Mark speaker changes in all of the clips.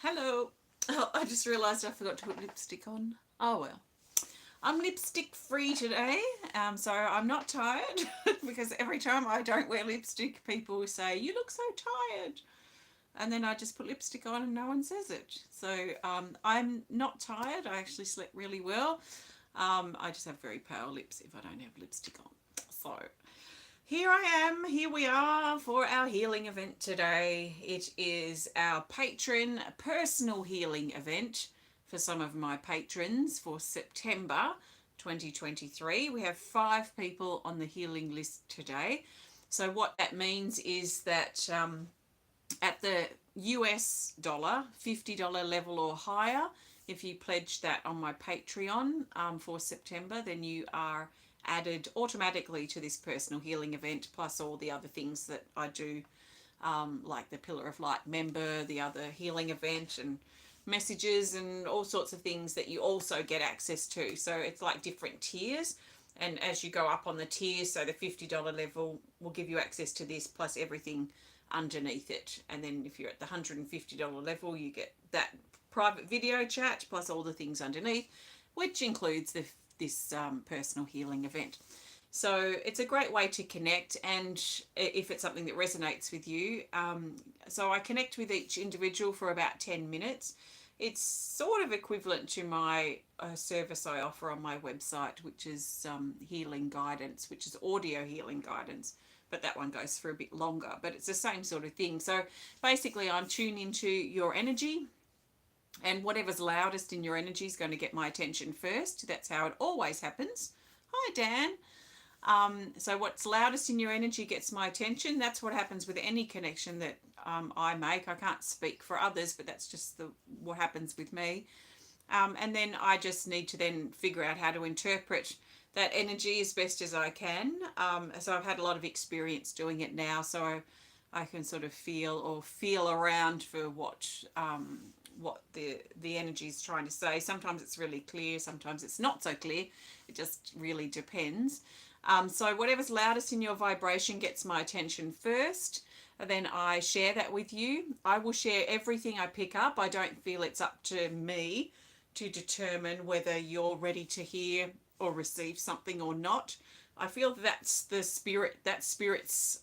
Speaker 1: Hello. Oh, I just realised I forgot to put lipstick on. Oh well. I'm lipstick free today, so I'm not tired because every time I don't wear lipstick, people say, "You look so tired." And then I just put lipstick on and no one says it. So I'm not tired. I actually slept really well. I just have very pale lips if I don't have lipstick on. So here I am. Here we are for our healing event today. It is our patron personal healing event for some of my patrons for September 2023. We have 5 people on the healing list today. So, what that means is that at the US dollar, $50 level or higher, if you pledge that on my Patreon for September, then you are added automatically to this personal healing event, plus all the other things that I do, like the Pillar of Light member, the other healing event, and messages and all sorts of things that you also get access to. So it's like different tiers. And as you go up on the tiers, so the $50 level will give you access to this plus everything underneath it. And then if you're at the $150 level, you get that private video chat plus all the things underneath, which includes this personal healing event. So it's a great way to connect, and if it's something that resonates with you. So I connect with each individual for about 10 minutes. It's sort of equivalent to my service I offer on my website, which is healing guidance, which is audio healing guidance. But that one goes for a bit longer. But it's the same sort of thing. So basically, I'm tuned into your energy, and whatever's loudest in your energy is going to get my attention first. That's how it always happens. Hi, Dan. So what's loudest in your energy gets my attention. That's what happens with any connection that I make. I can't speak for others, but that's just what happens with me. And then I just need to then figure out how to interpret that energy as best as I can. So I've had a lot of experience doing it now, so I can sort of feel around for what the energy is trying to say. Sometimes it's really clear, sometimes it's not so clear. It just really depends. So whatever's loudest in your vibration gets my attention first. And then I share that with you. I will share everything I pick up. I don't feel it's up to me to determine whether you're ready to hear or receive something or not. I feel that's that spirit's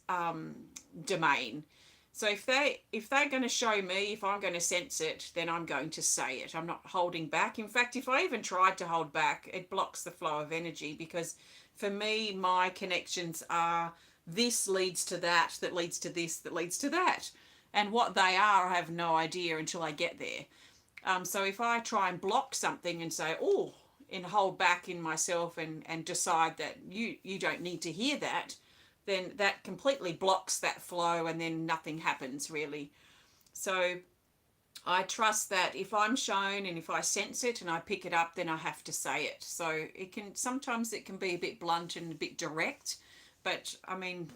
Speaker 1: domain. So if they're going to show me, if I'm going to sense it, then I'm going to say it. I'm not holding back. In fact, if I even tried to hold back, it blocks the flow of energy, because for me, my connections are this leads to that, that leads to this, that leads to that. And what they are, I have no idea until I get there. So if I try and block something and say, oh, and hold back in myself and decide that you don't need to hear that, then that completely blocks that flow and then nothing happens really. So I trust that if I'm shown and if I sense it and I pick it up, then I have to say it. So sometimes it can be a bit blunt and a bit direct, but I mean,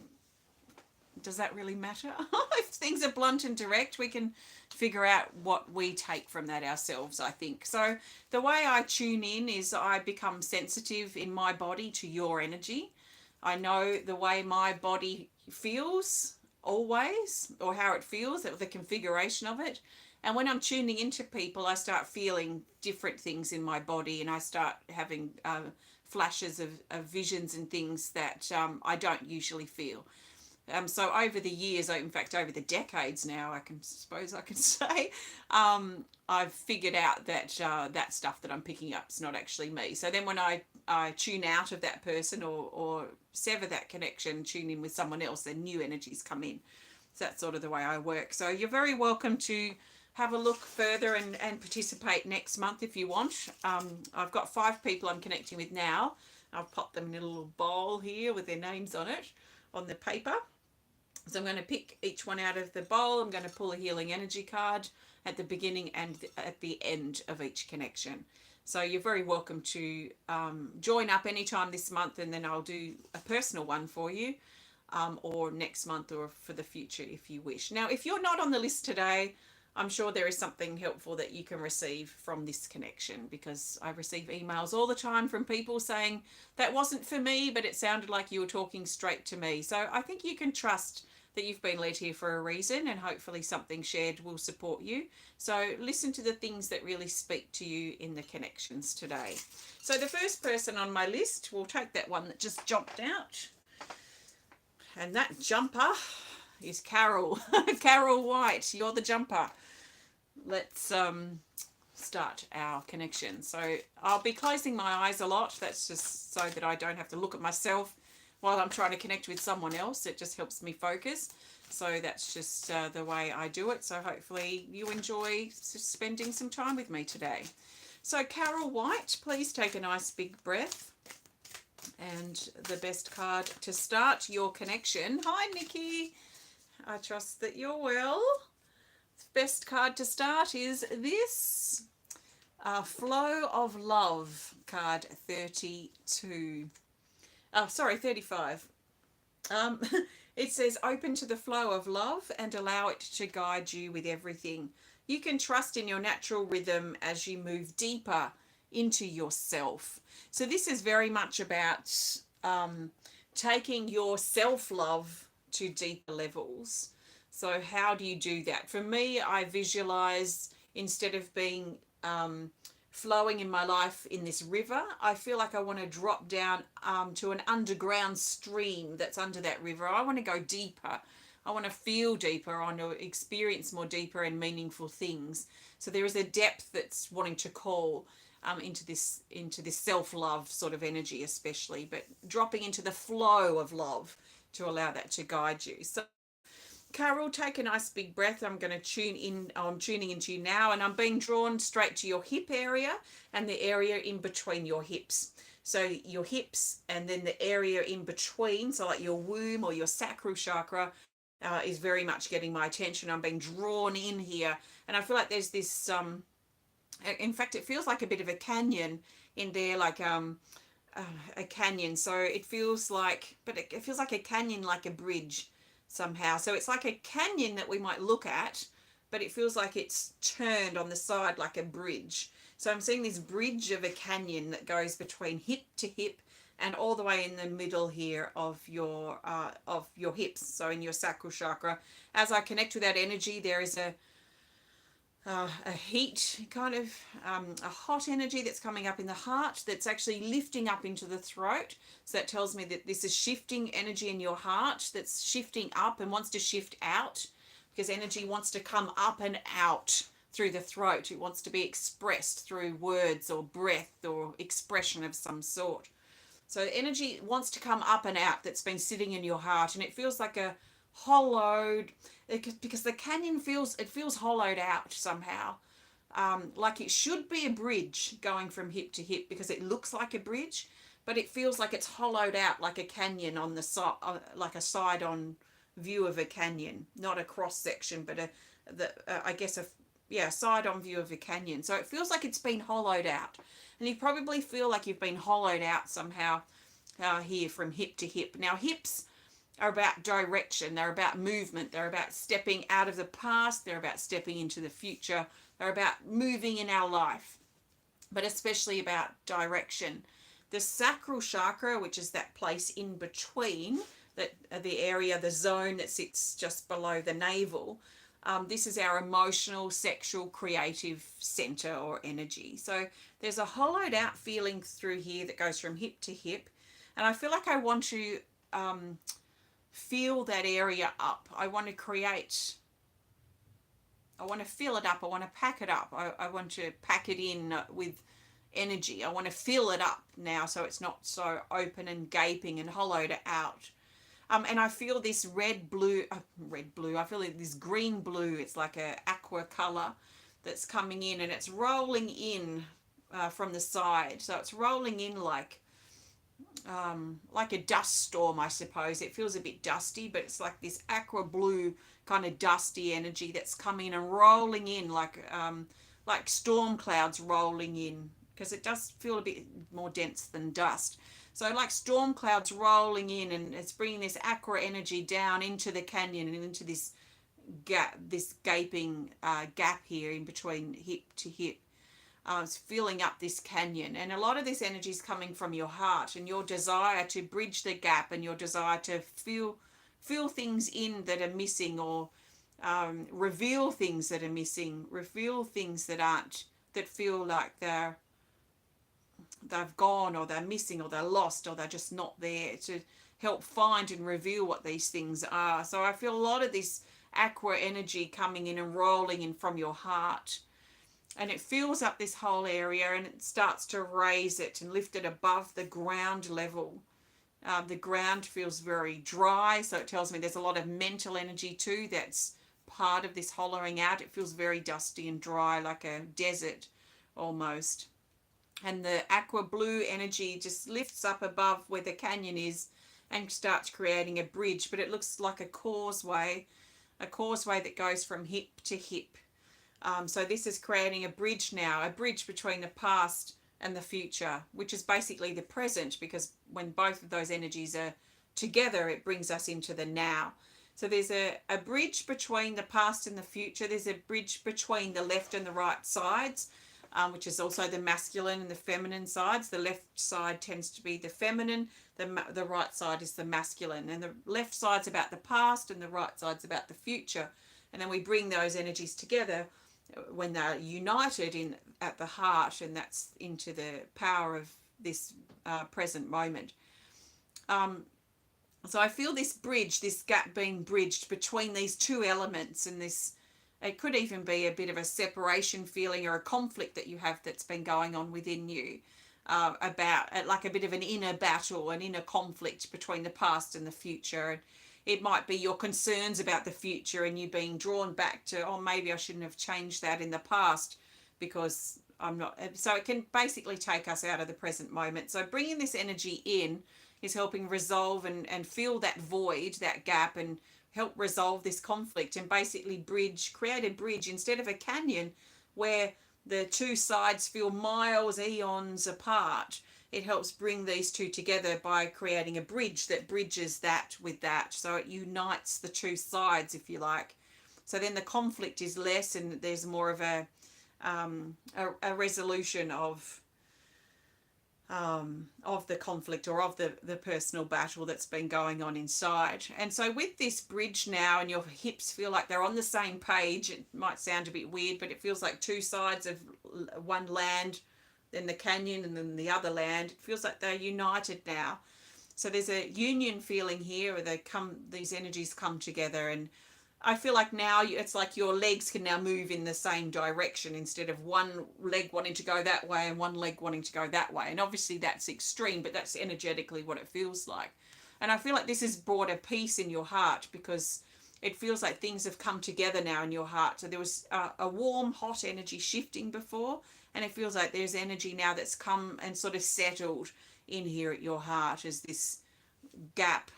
Speaker 1: does that really matter? If things are blunt and direct, we can figure out what we take from that ourselves, I think. So the way I tune in is I become sensitive in my body to your energy. I know the way my body feels always, or how it feels, the configuration of it. And when I'm tuning into people, I start feeling different things in my body, and I start having flashes of visions and things that I don't usually feel. So over the years, in fact, over the decades now, I suppose I can say, I've figured out that that stuff that I'm picking up is not actually me. So then when I tune out of that person or sever that connection, tune in with someone else, then new energies come in. So that's sort of the way I work. So you're very welcome to have a look further and participate next month if you want. I've got 5 people I'm connecting with now. I've popped them in a little bowl here with their names on it, on the paper. So I'm going to pick each one out of the bowl. I'm going to pull a healing energy card at the beginning and at the end of each connection. So you're very welcome to join up anytime this month, and then I'll do a personal one for you, or next month, or for the future if you wish. Now, if you're not on the list today, I'm sure there is something helpful that you can receive from this connection, because I receive emails all the time from people saying that wasn't for me, but it sounded like you were talking straight to me. So I think you can trust that you've been led here for a reason, and hopefully something shared will support you. So listen to the things that really speak to you in the connections today. So the first person on my list, we'll take that one that just jumped out. And that jumper is Carol. Carol White, you're the jumper. Let's start our connection. So I'll be closing my eyes a lot. That's just so that I don't have to look at myself while I'm trying to connect with someone else. It just helps me focus. So that's just the way I do it. So hopefully you enjoy spending some time with me today. So Carol White, please take a nice big breath. And the best card to start your connection. Hi, Nikki. I trust that you're well. The best card to start is this. Flow of Love, card 32. Oh, sorry, 35. It says, open to the flow of love and allow it to guide you with everything. You can trust in your natural rhythm as you move deeper into yourself. So this is very much about taking your self-love to deeper levels. So how do you do that? For me, I visualize, instead of being flowing in my life in this river, I feel like I want to drop down to an underground stream that's under that river. I want to go deeper. I want to feel deeper. I want to experience more deeper and meaningful things. So there is a depth that's wanting to call into this self-love sort of energy, especially, but dropping into the flow of love to allow that to guide you. So Carol, take a nice big breath. I'm going to tune in. I'm tuning into you now, and I'm being drawn straight to your hip area and the area in between your hips. So your hips and then the area in between, so like your womb or your sacral chakra, is very much getting my attention. I'm being drawn in here, and I feel like there's this in fact, it feels like a bit of a canyon in there, like a canyon. So it feels like, but it feels like a canyon, like a bridge somehow. So it's like a canyon that we might look at, but it feels like it's turned on the side like a bridge. So I'm seeing this bridge of a canyon that goes between hip to hip and all the way in the middle here of your hips. So in your sacral chakra, as I connect with that energy, there is a heat, kind of a hot energy that's coming up in the heart, that's actually lifting up into the throat. So that tells me that this is shifting energy in your heart, that's shifting up and wants to shift out, because energy wants to come up and out through the throat. It wants to be expressed through words or breath or expression of some sort. So energy wants to come up and out, that's been sitting in your heart, and it feels like a hollowed, because the canyon feels hollowed out somehow, like it should be a bridge going from hip to hip, because it looks like a bridge, but it feels like it's hollowed out like a canyon on the side, like a side on view of a canyon, not a cross section, but I guess a side on view of a canyon. So it feels like it's been hollowed out, and you probably feel like you've been hollowed out somehow here from hip to hip. Now hips are about direction, they're about movement, they're about stepping out of the past, they're about stepping into the future, they're about moving in our life, but especially about direction. The sacral chakra, which is that place in between, that the area, the zone that sits just below the navel, this is our emotional, sexual, creative center or energy. So there's a hollowed out feeling through here that goes from hip to hip, and I feel like I want to fill that area up. I want to fill it up. I want to pack it up. I want to pack it in with energy. I want to fill it up now, so it's not so open and gaping and hollowed out. And I feel this red blue. I feel like this green blue. It's like a aqua color that's coming in, and it's rolling in from the side. So it's rolling in like a dust storm, I suppose. It feels a bit dusty, but it's like this aqua blue kind of dusty energy that's coming and rolling in like storm clouds rolling in, because it does feel a bit more dense than dust. So like storm clouds rolling in, and it's bringing this aqua energy down into the canyon and into this gap, this gaping gap here in between hip to hip. It's filling up this canyon, and a lot of this energy is coming from your heart and your desire to bridge the gap and your desire to fill things in that are missing, or reveal things that are missing, reveal things that aren't, that feel like they've gone, or they're missing, or they're lost, or they're just not there, to help find and reveal what these things are. So I feel a lot of this aqua energy coming in and rolling in from your heart, and it fills up this whole area, and it starts to raise it and lift it above the ground level. The ground feels very dry, so it tells me there's a lot of mental energy too that's part of this hollowing out. It feels very dusty and dry, like a desert almost. And the aqua blue energy just lifts up above where the canyon is and starts creating a bridge, but it looks like a causeway that goes from hip to hip. So this is creating a bridge now, a bridge between the past and the future, which is basically the present, because when both of those energies are together, it brings us into the now. So there's a bridge between the past and the future. There's a bridge between the left and the right sides, which is also the masculine and the feminine sides. The left side tends to be the feminine, the right side is the masculine. And the left side's about the past and the right side's about the future. And then we bring those energies together when they're united in at the heart, and that's into the power of this present moment. So I feel this bridge, this gap being bridged between these two elements, and this, it could even be a bit of a separation feeling or a conflict that you have that's been going on within you, about like a bit of an inner battle, an inner conflict between the past and the future. And it might be your concerns about the future and you being drawn back to, oh, maybe I shouldn't have changed that in the past because I'm not. So it can basically take us out of the present moment. So bringing this energy in is helping resolve and fill that void, that gap, and help resolve this conflict, and basically create a bridge instead of a canyon where the two sides feel miles, eons apart. It helps bring these two together by creating a bridge that bridges that with that. So it unites the two sides, if you like. So then the conflict is less, and there's more of a resolution of the conflict, or of the personal battle that's been going on inside. And so with this bridge now, and your hips feel like they're on the same page, it might sound a bit weird, but it feels like two sides of one land, then the canyon, and then the other land. It feels like they're united now. So there's a union feeling here where these energies come together, and I feel like now it's like your legs can now move in the same direction instead of one leg wanting to go that way and one leg wanting to go that way. And obviously that's extreme, but that's energetically what it feels like. And I feel like this has brought a peace in your heart, because it feels like things have come together now in your heart. So there was a warm, hot energy shifting before, and it feels like there's energy now that's come and sort of settled in here at your heart as this gap,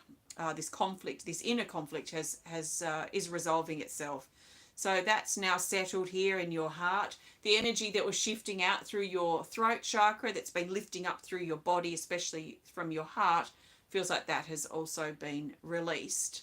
Speaker 1: this conflict, this inner conflict is resolving itself. So that's now settled here in your heart. The energy that was shifting out through your throat chakra, that's been lifting up through your body, especially from your heart, feels like that has also been released.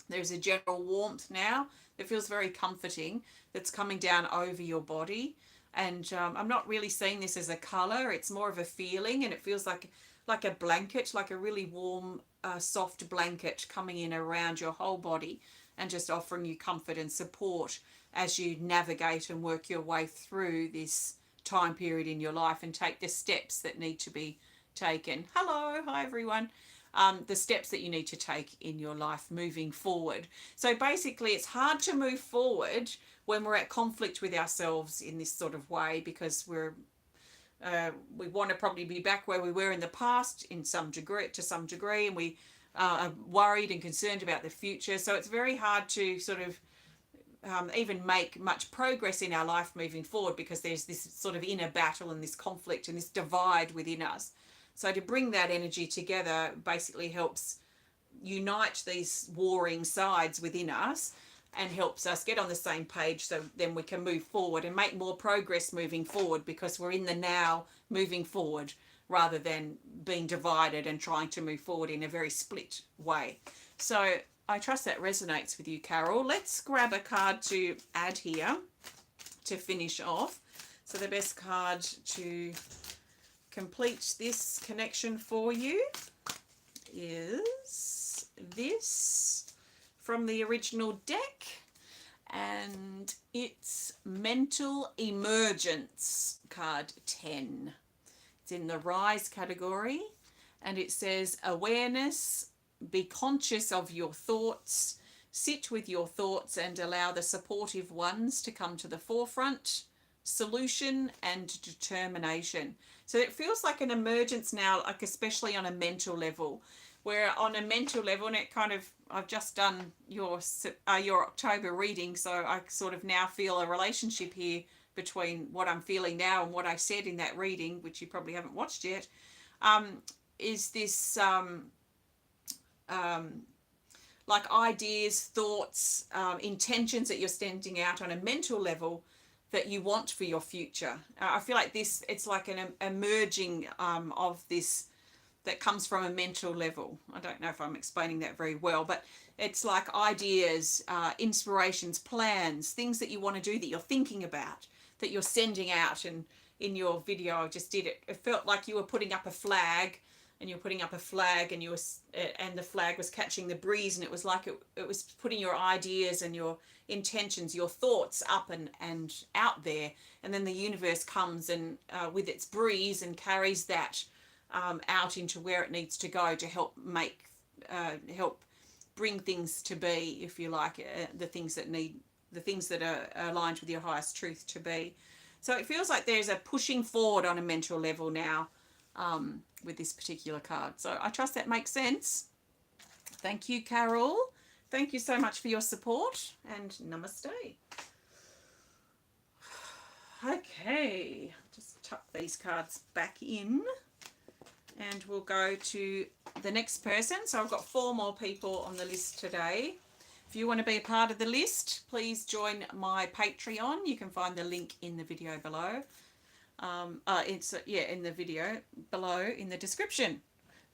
Speaker 1: There's a general warmth now that feels very comforting, that's coming down over your body. And I'm not really seeing this as a color, it's more of a feeling, and it feels like a blanket, like a really warm, soft blanket coming in around your whole body, and just offering you comfort and support as you navigate and work your way through this time period in your life and take the steps that need to be taken. Hi everyone. The steps that you need to take in your life moving forward. So basically it's hard to move forward when we're at conflict with ourselves in this sort of way, because we want to probably be back where we were in the past to some degree, and we are worried and concerned about the future. So it's very hard to sort of even make much progress in our life moving forward, because there's this sort of inner battle and this conflict and this divide within us. So to bring that energy together basically helps unite these warring sides within us, and helps us get on the same page, so then we can move forward and make more progress moving forward, because we're in the now moving forward, rather than being divided and trying to move forward in a very split way. So I trust that resonates with you, Carol. Let's grab a card to add here to finish off. So the best card to complete this connection for you is this. from the original deck, and it's Mental Emergence, card 10. It's in the Rise category, and it says awareness, be conscious of your thoughts, sit with your thoughts and allow the supportive ones to come to the forefront, solution and determination. So it feels like an emergence now, like especially on a mental level, where on a mental level, and it kind of, I've just done your October reading, so I sort of now feel a relationship here between what I'm feeling now and what I said in that reading, which you probably haven't watched yet, is this like ideas, thoughts, intentions that you're sending out on a mental level that you want for your future. I feel like this, it's like an emerging of this that comes from a mental level. I don't know if I'm explaining that very well, but it's like ideas, inspirations, plans, things that you want to do that you're thinking about, that you're sending out. And in your video, I just did it. It felt like you were putting up a flag, and you're putting up a flag, and the flag was catching the breeze, and it was like it was putting your ideas and your intentions, your thoughts up and out there, and then the universe comes and with its breeze and carries that out into where it needs to go to help help bring things to be, if you like, the things that are aligned with your highest truth to be. So it feels like there's a pushing forward on a mental level now with this particular card. So I trust that makes sense. Thank you, Carol. Thank you so much for your support, and namaste. Okay, just tuck these cards back in, and we'll go to the next person. So I've got 4 more people on the list today. If you want to be a part of the list, please join my Patreon. You can find the link in the video below. In the video below in the description.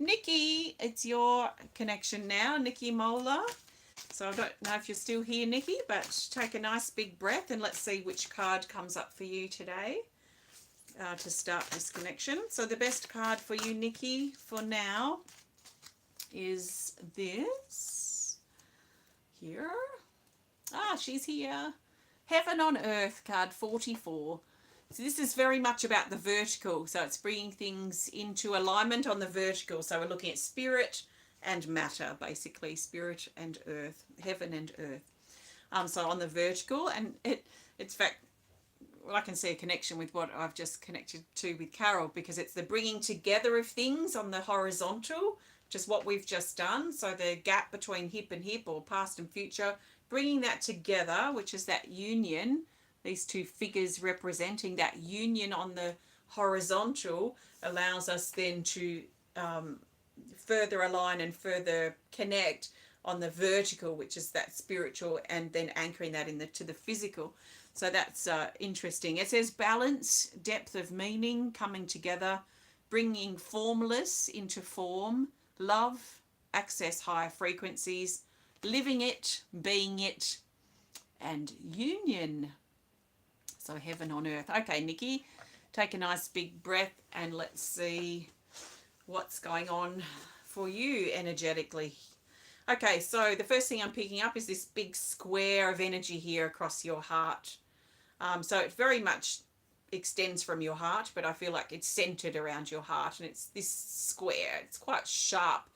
Speaker 1: Nicki, it's your connection now, Nicki Mohler. So I don't know if you're still here, Nicki, but take a nice big breath and let's see which card comes up for you today to start this connection. So the best card for you, Nicki, for now is this here. She's here. Heaven on Earth, card 44. So this is very much about the vertical. So it's bringing things into alignment on the vertical. So we're looking at spirit and matter, basically, spirit and earth, heaven and earth. So on the vertical, and it's fact, well, I can see a connection with what I've just connected to with Carol, because it's the bringing together of things on the horizontal, which is what we've just done. So the gap between hip and hip, or past and future, bringing that together, which is that union. These 2 figures representing that union on the horizontal allows us then to further align and further connect on the vertical, which is that spiritual, and then anchoring that to the physical. So that's interesting. It says balance, depth of meaning coming together, bringing formless into form, love, access higher frequencies, living it, being it, and union. So heaven on earth. Okay, Nicki, take a nice big breath and let's see what's going on for you energetically. Okay, so the first thing I'm picking up is this big square of energy here across your heart. So it very much extends from your heart, but I feel like it's centered around your heart, and it's this square. It's quite sharp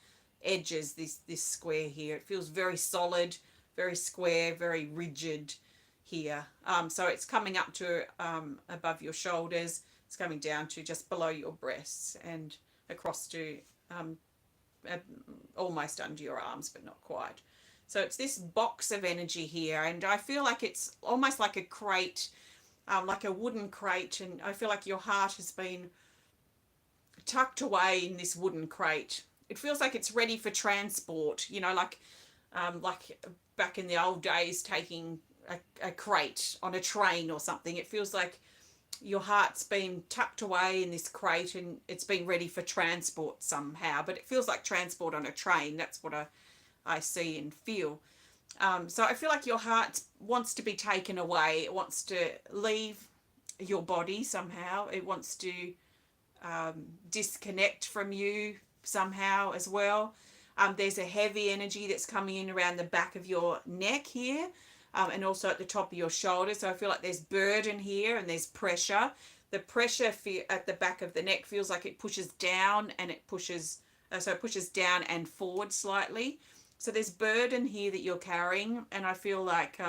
Speaker 1: edges, this square here. It feels very solid, very square, very rigid here. So it's coming up to above your shoulders. It's coming down to just below your breasts and across to almost under your arms, but not quite. So it's this box of energy here, and I feel like it's almost like a crate, like a wooden crate, and I feel like your heart has been tucked away in this wooden crate. It feels like it's ready for transport, you know, like back in the old days taking a crate on a train or something. It feels like your heart's been tucked away in this crate and it's been ready for transport somehow, but it feels like transport on a train. That's what I see and feel. So I feel like your heart wants to be taken away. It wants to leave your body somehow. It wants to disconnect from you somehow as well. There's a heavy energy that's coming in around the back of your neck here, and also at the top of your shoulders. So I feel like there's burden here and there's pressure. The pressure at the back of the neck feels like it pushes down, and it pushes, so it pushes down and forward slightly. So there's burden here that you're carrying, and I feel like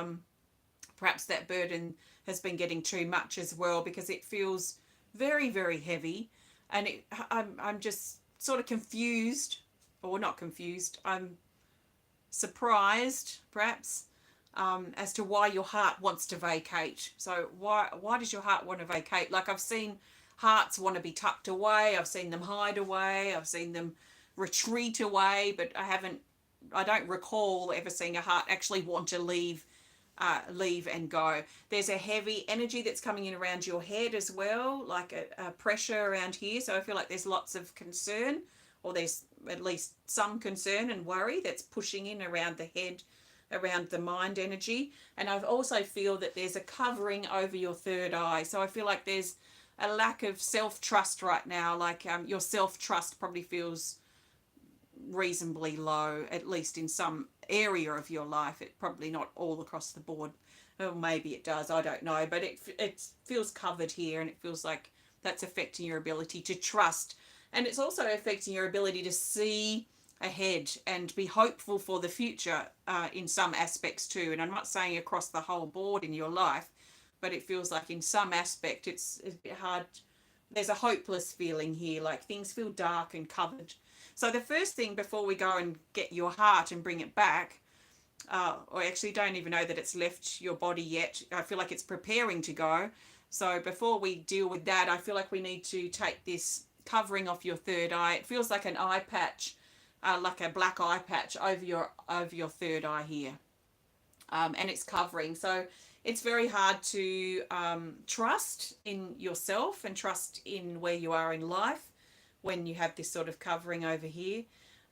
Speaker 1: perhaps that burden has been getting too much as well, because it feels very, very heavy, and I'm just sort of confused, or not confused, I'm surprised perhaps, as to why your heart wants to vacate. So why does your heart want to vacate? Like, I've seen hearts want to be tucked away, I've seen them hide away, I've seen them retreat away, but I don't recall ever seeing a heart actually want to leave and go. There's a heavy energy that's coming in around your head as well, like a pressure around here. So I feel like there's lots of concern, or there's at least some concern and worry that's pushing in around the head, around the mind energy. And I also feel that there's a covering over your third eye. So I feel like there's a lack of self-trust right now. Like your self-trust probably feels reasonably low, at least in some area of your life. It probably not all across the board. Well, maybe it does, I don't know, but it feels covered here, and it feels like that's affecting your ability to trust. And it's also affecting your ability to see ahead and be hopeful for the future, in some aspects too. And I'm not saying across the whole board in your life, but it feels like in some aspect it's a bit hard. There's a hopeless feeling here, like things feel dark and covered. So the first thing, before we go and get your heart and bring it back, or actually don't even know that it's left your body yet, I feel like it's preparing to go. So before we deal with that, I feel like we need to take this covering off your third eye. It feels like an eye patch, like a black eye patch over your third eye here, and it's covering. So it's very hard to trust in yourself and trust in where you are in life when you have this sort of covering over here.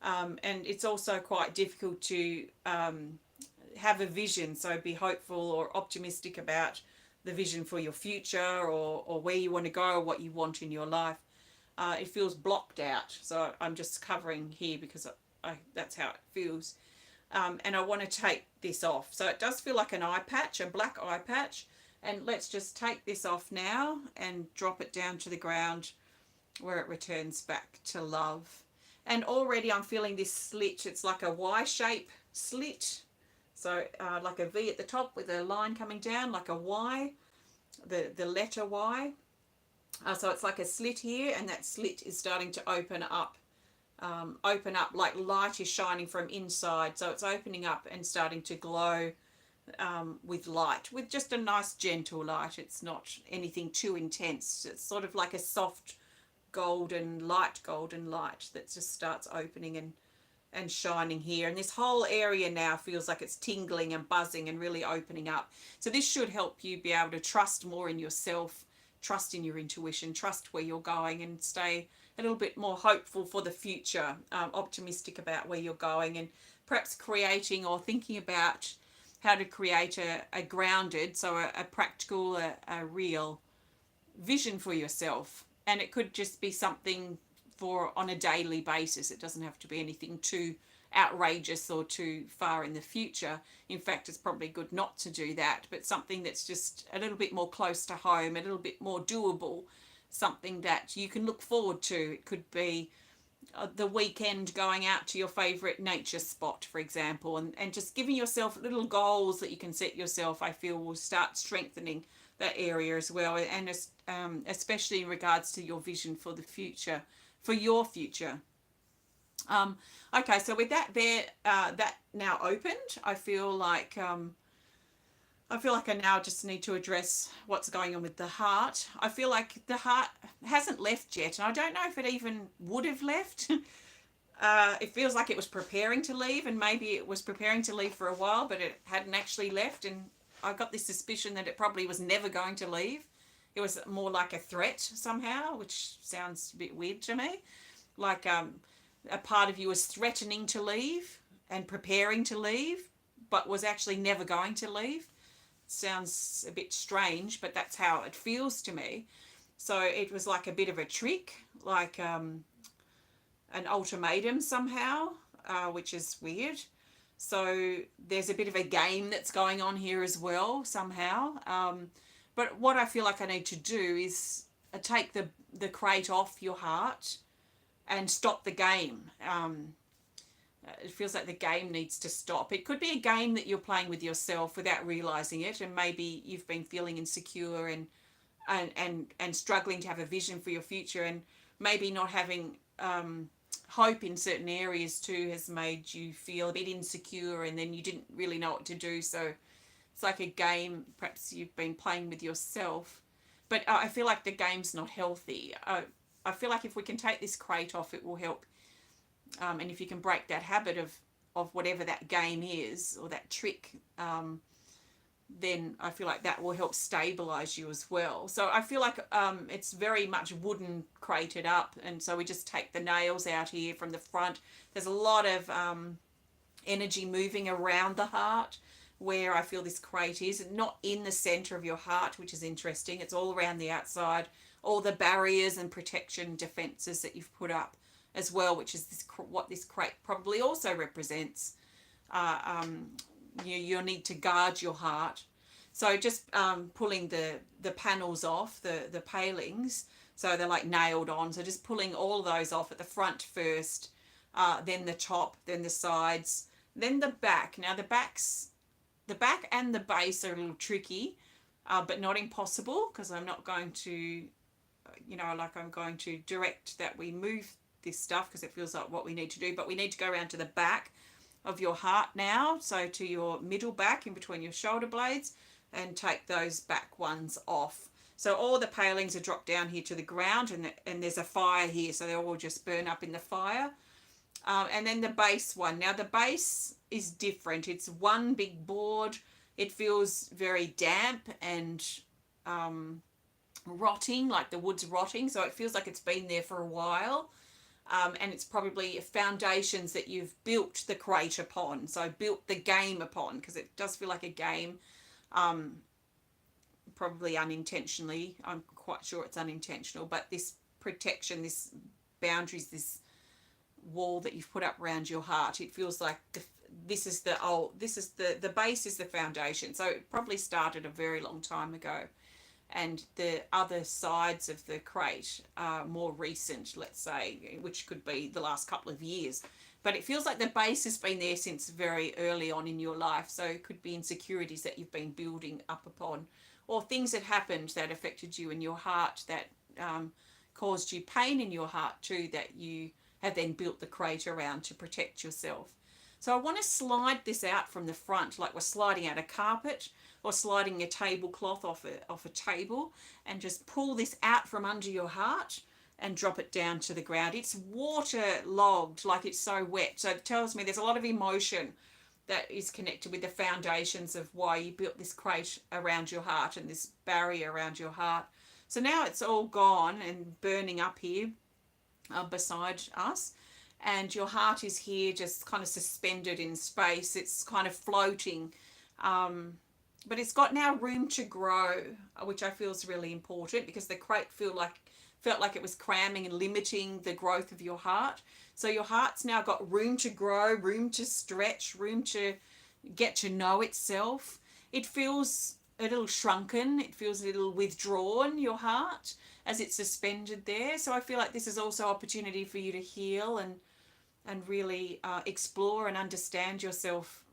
Speaker 1: And it's also quite difficult to have a vision, so be hopeful or optimistic about the vision for your future, or where you want to go, or what you want in your life. It feels blocked out, so I'm just covering here because that's how it feels. And I want to take this off. So it does feel like an eye patch, a black eye patch, and let's just take this off now and drop it down to the ground, where it returns back to love. And already I'm feeling this slit. It's like a Y-shape slit. So like a V at the top with a line coming down, like a Y, the letter Y. So it's like a slit here, and that slit is starting to open up, like light is shining from inside. So it's opening up and starting to glow with light, with just a nice gentle light. It's not anything too intense. It's sort of like a soft golden light that just starts opening and shining here. And this whole area now feels like it's tingling and buzzing and really opening up. So this should help you be able to trust more in yourself, trust in your intuition, trust where you're going, and stay a little bit more hopeful for the future, optimistic about where you're going, and perhaps creating or thinking about how to create a grounded, so a practical, a real vision for yourself. And it could just be something for on a daily basis. It doesn't have to be anything too outrageous or too far in the future. In fact, it's probably good not to do that, but something that's just a little bit more close to home, a little bit more doable, something that you can look forward to. It could be the weekend going out to your favorite nature spot, for example, and just giving yourself little goals that you can set yourself, I feel will start strengthening that area as well, and especially in regards to your vision for the future, for your future. Okay, so with that there, that now opened, I feel like I now just need to address what's going on with the heart. I feel like the heart hasn't left yet, and I don't know if it even would have left. It feels like it was preparing to leave, and maybe it was preparing to leave for a while, but it hadn't actually left. And I got this suspicion that it probably was never going to leave. It was more like a threat somehow, which sounds a bit weird to me. Like a part of you was threatening to leave and preparing to leave, but was actually never going to leave. Sounds a bit strange, but that's how it feels to me. So it was like a bit of a trick, like an ultimatum somehow, which is weird. So there's a bit of a game that's going on here as well somehow. But what I feel like I need to do is take the crate off your heart and stop the game. It feels like the game needs to stop. It could be a game that you're playing with yourself without realizing it, and maybe you've been feeling insecure and struggling to have a vision for your future, and maybe not having hope in certain areas too has made you feel a bit insecure, and then you didn't really know what to do. So it's like a game perhaps you've been playing with yourself, but I feel like the game's not healthy. I feel like if we can take this crate off, it will help. And if you can break that habit of whatever that game is or that trick, then I feel like that will help stabilize you as well. So I feel like it's very much wooden crated up, and so we just take the nails out here from the front. There's a lot of energy moving around the heart where I feel this crate is, not in the center of your heart, which is interesting. It's all around the outside, all the barriers and protection defenses that you've put up as well, which is what this crate probably also represents. You'll need to guard your heart. So just pulling the panels off, the palings, so they're like nailed on. So just pulling all those off at the front first, then the top, then the sides, then the back. Now the back and the base are a little tricky, but not impossible, because I'm not going to, I'm going to direct that we move this stuff because it feels like what we need to do. But we need to go around to the back of your heart now, so to your middle back in between your shoulder blades, and take those back ones off. So all the palings are dropped down here to the ground, and there's a fire here, so they'll all just burn up in the fire. And then the base one. Now the base is different. It's one big board. It feels very damp and rotting, like the wood's rotting, so it feels like it's been there for a while. And it's probably foundations that you've built the crate upon, so built the game upon, because it does feel like a game, probably unintentionally. I'm quite sure it's unintentional, but this protection, this boundaries, this wall that you've put up around your heart, it feels like the base is the foundation. So it probably started a very long time ago, and the other sides of the crate are more recent, let's say, which could be the last couple of years. But it feels like the base has been there since very early on in your life. So it could be insecurities that you've been building up upon, or things that happened that affected you in your heart, that caused you pain in your heart too, that you have then built the crate around to protect yourself. So I want to slide this out from the front, like we're sliding out a carpet or sliding a tablecloth off a table, and just pull this out from under your heart and drop it down to the ground. It's waterlogged, like it's so wet. So it tells me there's a lot of emotion that is connected with the foundations of why you built this crate around your heart and this barrier around your heart. So now it's all gone and burning up here beside us, and your heart is here just kind of suspended in space. It's kind of floating, but it's got now room to grow, which I feel is really important, because the crate felt like it was cramming and limiting the growth of your heart. So your heart's now got room to grow, room to stretch, room to get to know itself. It feels a little shrunken. It feels a little withdrawn, your heart, as it's suspended there. So I feel like this is also opportunity for you to heal and really explore and understand yourself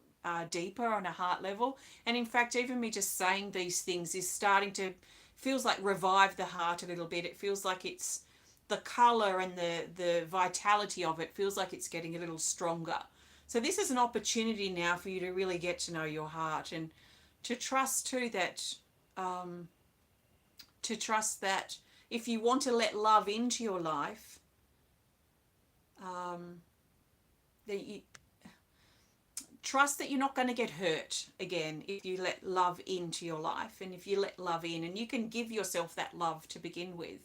Speaker 1: deeper on a heart level. And in fact, even me just saying these things is starting to, feels like revive the heart a little bit. It feels like it's the color and the vitality of it feels like it's getting a little stronger. So this is an opportunity now for you to really get to know your heart, and to trust too that if you want to let love into your life, that you trust that you're not going to get hurt again if you let love into your life, and if you let love in, and you can give yourself that love to begin with.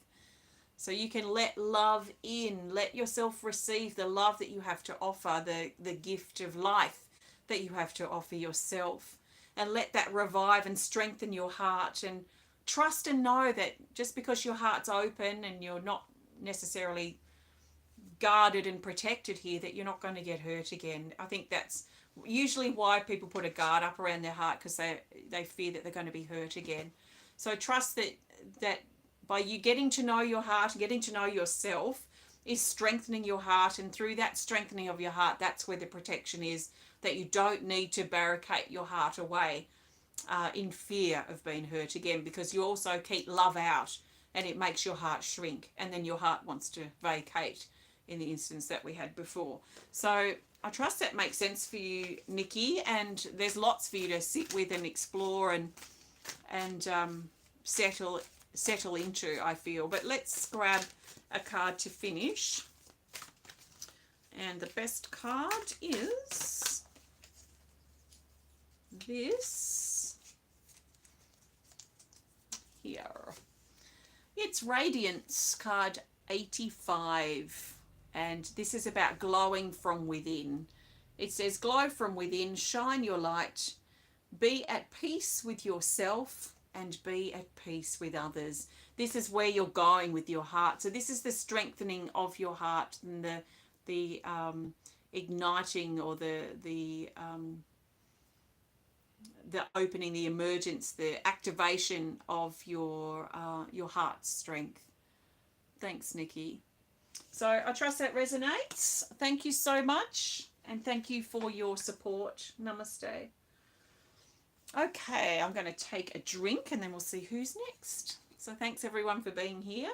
Speaker 1: So you can let love in, let yourself receive the love that you have to offer, the gift of life that you have to offer yourself, and let that revive and strengthen your heart. And trust and know that just because your heart's open and you're not necessarily guarded and protected here, that you're not going to get hurt again. I think that's usually why people put a guard up around their heart, because they fear that they're going to be hurt again. So trust that by you getting to know your heart, getting to know yourself, is strengthening your heart, and through that strengthening of your heart, that's where the protection is, that you don't need to barricade your heart away in fear of being hurt again, because you also keep love out and it makes your heart shrink, and then your heart wants to vacate in the instance that we had before. So I trust that makes sense for you, Nicki, and there's lots for you to sit with and explore and settle into, I feel. But let's grab a card to finish. And the best card is this here. It's Radiance card 85, and this is about glowing from within. It says, glow from within, shine your light, be at peace with yourself and be at peace with others. This is where you're going with your heart. So this is the strengthening of your heart, and the igniting, or the opening, the emergence, the activation of your heart's strength. Thanks, Nicki. So I trust that resonates. Thank you so much, and thank you for your support. Namaste. Okay, I'm going to take a drink and then we'll see who's next. So thanks everyone for being here.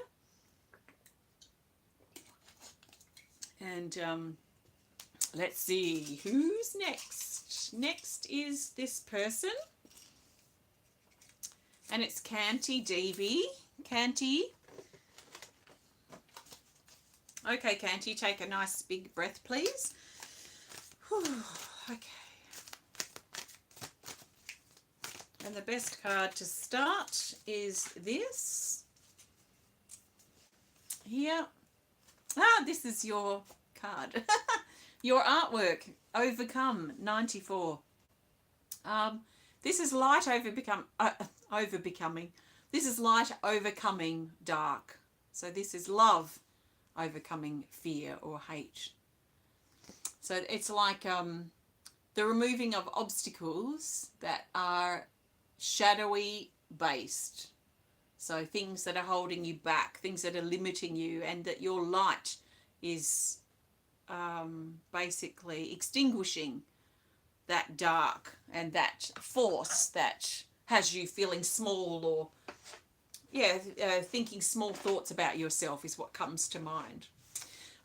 Speaker 1: And let's see who's next. Next is this person, and it's KantiDevi. Kanti. Okay, Kanti, take a nice big breath, please. Whew, okay. And the best card to start is this. Here. This is your card. Your artwork, Overcome 94. This is light overbecoming. This is light overcoming dark. So this is love overcoming fear or hate. So it's like the removing of obstacles that are shadowy based. So things that are holding you back, things that are limiting you, and that your light is basically extinguishing that dark and that force that has you feeling small, or thinking small thoughts about yourself is what comes to mind.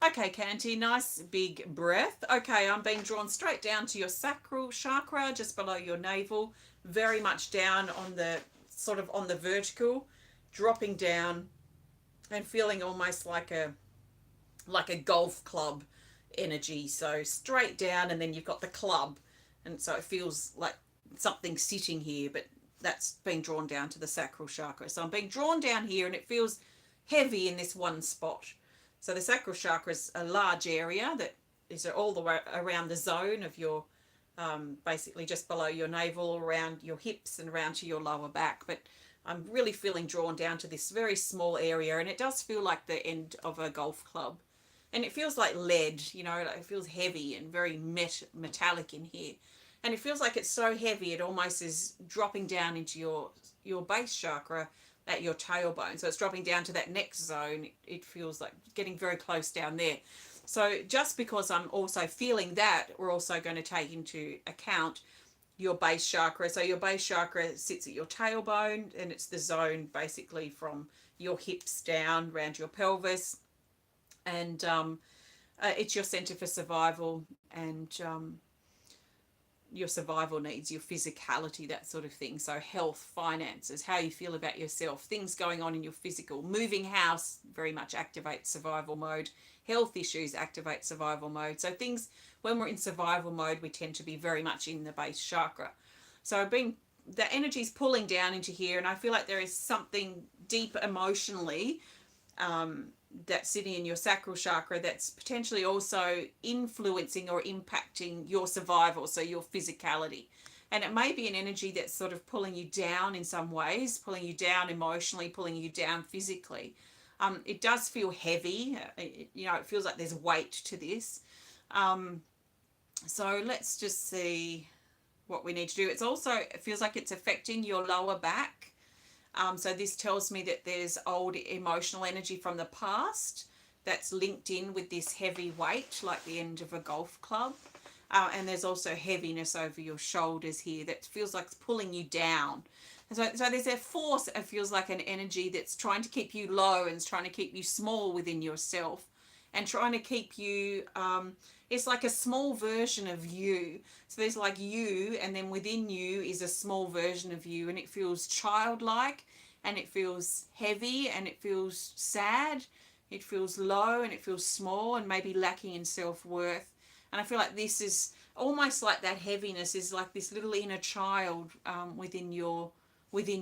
Speaker 1: Okay, Kanti, nice big breath. Okay, I'm being drawn straight down to your sacral chakra, just below your navel, very much down on the sort of on the vertical, dropping down and feeling almost like a golf club energy. So straight down, and then you've got the club, and so it feels like something sitting here, but that's being drawn down to the sacral chakra. So I'm being drawn down here, and it feels heavy in this one spot. So the sacral chakra is a large area that is all the way around the zone of your basically just below your navel, around your hips and around to your lower back. But I'm really feeling drawn down to this very small area, and it does feel like the end of a golf club. And it feels like lead, you know, it feels heavy and very metallic in here. And it feels like it's so heavy, it almost is dropping down into your base chakra at your tailbone. So it's dropping down to that next zone. It feels like getting very close down there. So just because I'm also feeling that, we're also going to take into account your base chakra. So your base chakra sits at your tailbone, and it's the zone basically from your hips down around your pelvis. And it's your center for survival and your survival needs, your physicality, that sort of thing. So health, finances, how you feel about yourself, things going on in your physical. Moving house very much activates survival mode. Health issues activate survival mode. So things, when we're in survival mode, we tend to be very much in the base chakra. So the energy's pulling down into here, and I feel like there is something deep emotionally that's sitting in your sacral chakra that's potentially also influencing or impacting your survival, so your physicality. And it may be an energy that's sort of pulling you down in some ways, pulling you down emotionally, pulling you down physically. It does feel heavy. You know, it feels like there's weight to this. So let's just see what we need to do. It's also, it feels like it's affecting your lower back. So this tells me that there's old emotional energy from the past that's linked in with this heavy weight, like the end of a golf club. And there's also heaviness over your shoulders here that feels like it's pulling you down. So there's a force, it feels like an energy that's trying to keep you low and is trying to keep you small within yourself and trying to keep you, it's like a small version of you. So there's like you, and then within you is a small version of you, and it feels childlike, and it feels heavy, and it feels sad, it feels low, and it feels small, and maybe lacking in self-worth. And I feel like this is almost like that heaviness is like this little inner child within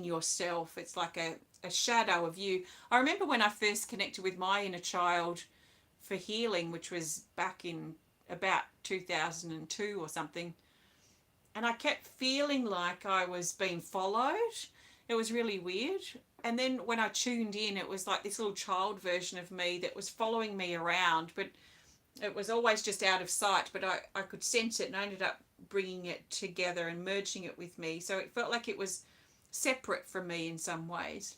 Speaker 1: yourself. It's like a shadow of you. I remember when I first connected with my inner child for healing, which was back in about 2002 or something, and I kept feeling like I was being followed. It was really weird. And then when I tuned in, it was like this little child version of me that was following me around, but it was always just out of sight, but I could sense it, and I ended up bringing it together and merging it with me. So it felt like it was separate from me in some ways.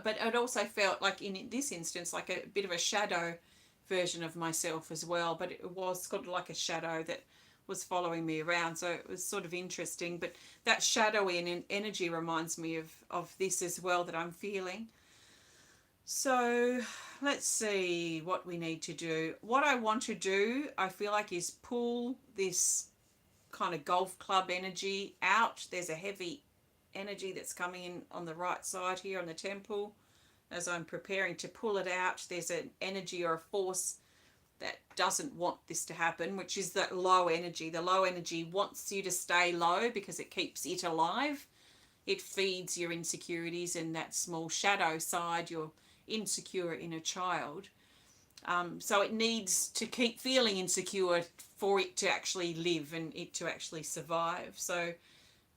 Speaker 1: But it also felt like in this instance, like a bit of a shadow version of myself as well. But it was got like a shadow that was following me around. So it was sort of interesting. But that shadowy energy reminds me of this as well that I'm feeling. So let's see what we need to do. What I want to do, I feel like, is pull this kind of golf club energy out. There's a heavy energy that's coming in on the right side here on the temple. As I'm preparing to pull it out, there's an energy or a force that doesn't want this to happen, which is that low energy. The low energy wants you to stay low because it keeps it alive. It feeds your insecurities and that small shadow side, your insecure inner child. So it needs to keep feeling insecure for it to actually live and it to actually survive. So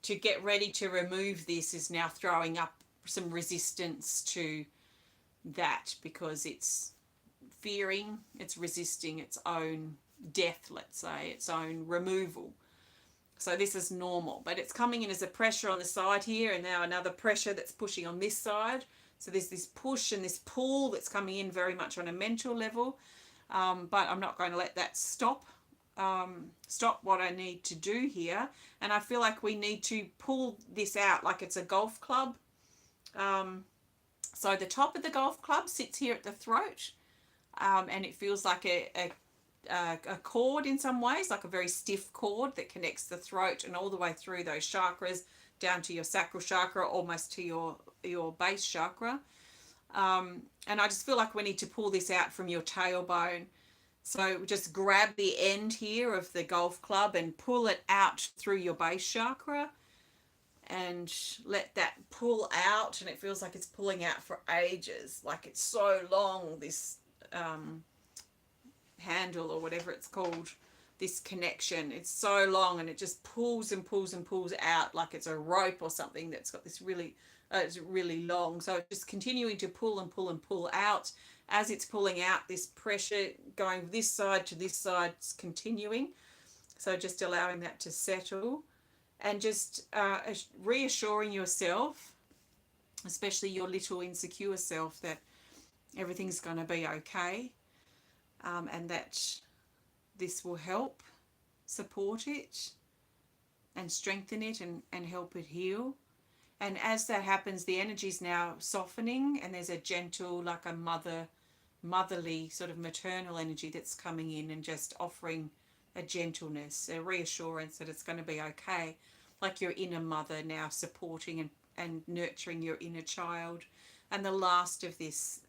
Speaker 1: to get ready to remove this is now throwing up some resistance to that, because it's fearing, it's resisting its own death, let's say, its own removal. So this is normal, but it's coming in as a pressure on the side here, and now another pressure that's pushing on this side. So there's this push and this pull that's coming in very much on a mental level, but I'm not going to let that stop what I need to do here. And I feel like we need to pull this out like it's a golf club. So the top of the golf club sits here at the throat, and it feels like a cord in some ways, like a very stiff cord that connects the throat and all the way through those chakras down to your sacral chakra, almost to your base chakra. And I just feel like we need to pull this out from your tailbone. So just grab the end here of the golf club and pull it out through your base chakra and let that pull out. And it feels like it's pulling out for ages, like it's so long, this handle or whatever it's called, this connection. It's so long, and it just pulls and pulls and pulls out like it's a rope or something that's got this really, it's really long. So it's just continuing to pull and pull and pull out. As it's pulling out, this pressure going this side to this side is continuing. So just allowing that to settle, and just reassuring yourself, especially your little insecure self, that everything's going to be okay, and that this will help support it and strengthen it and help it heal. And as that happens, the energy is now softening, and there's a gentle, like a motherly sort of maternal energy that's coming in and just offering a gentleness, a reassurance that it's going to be okay, like your inner mother now supporting and nurturing your inner child. And the last of this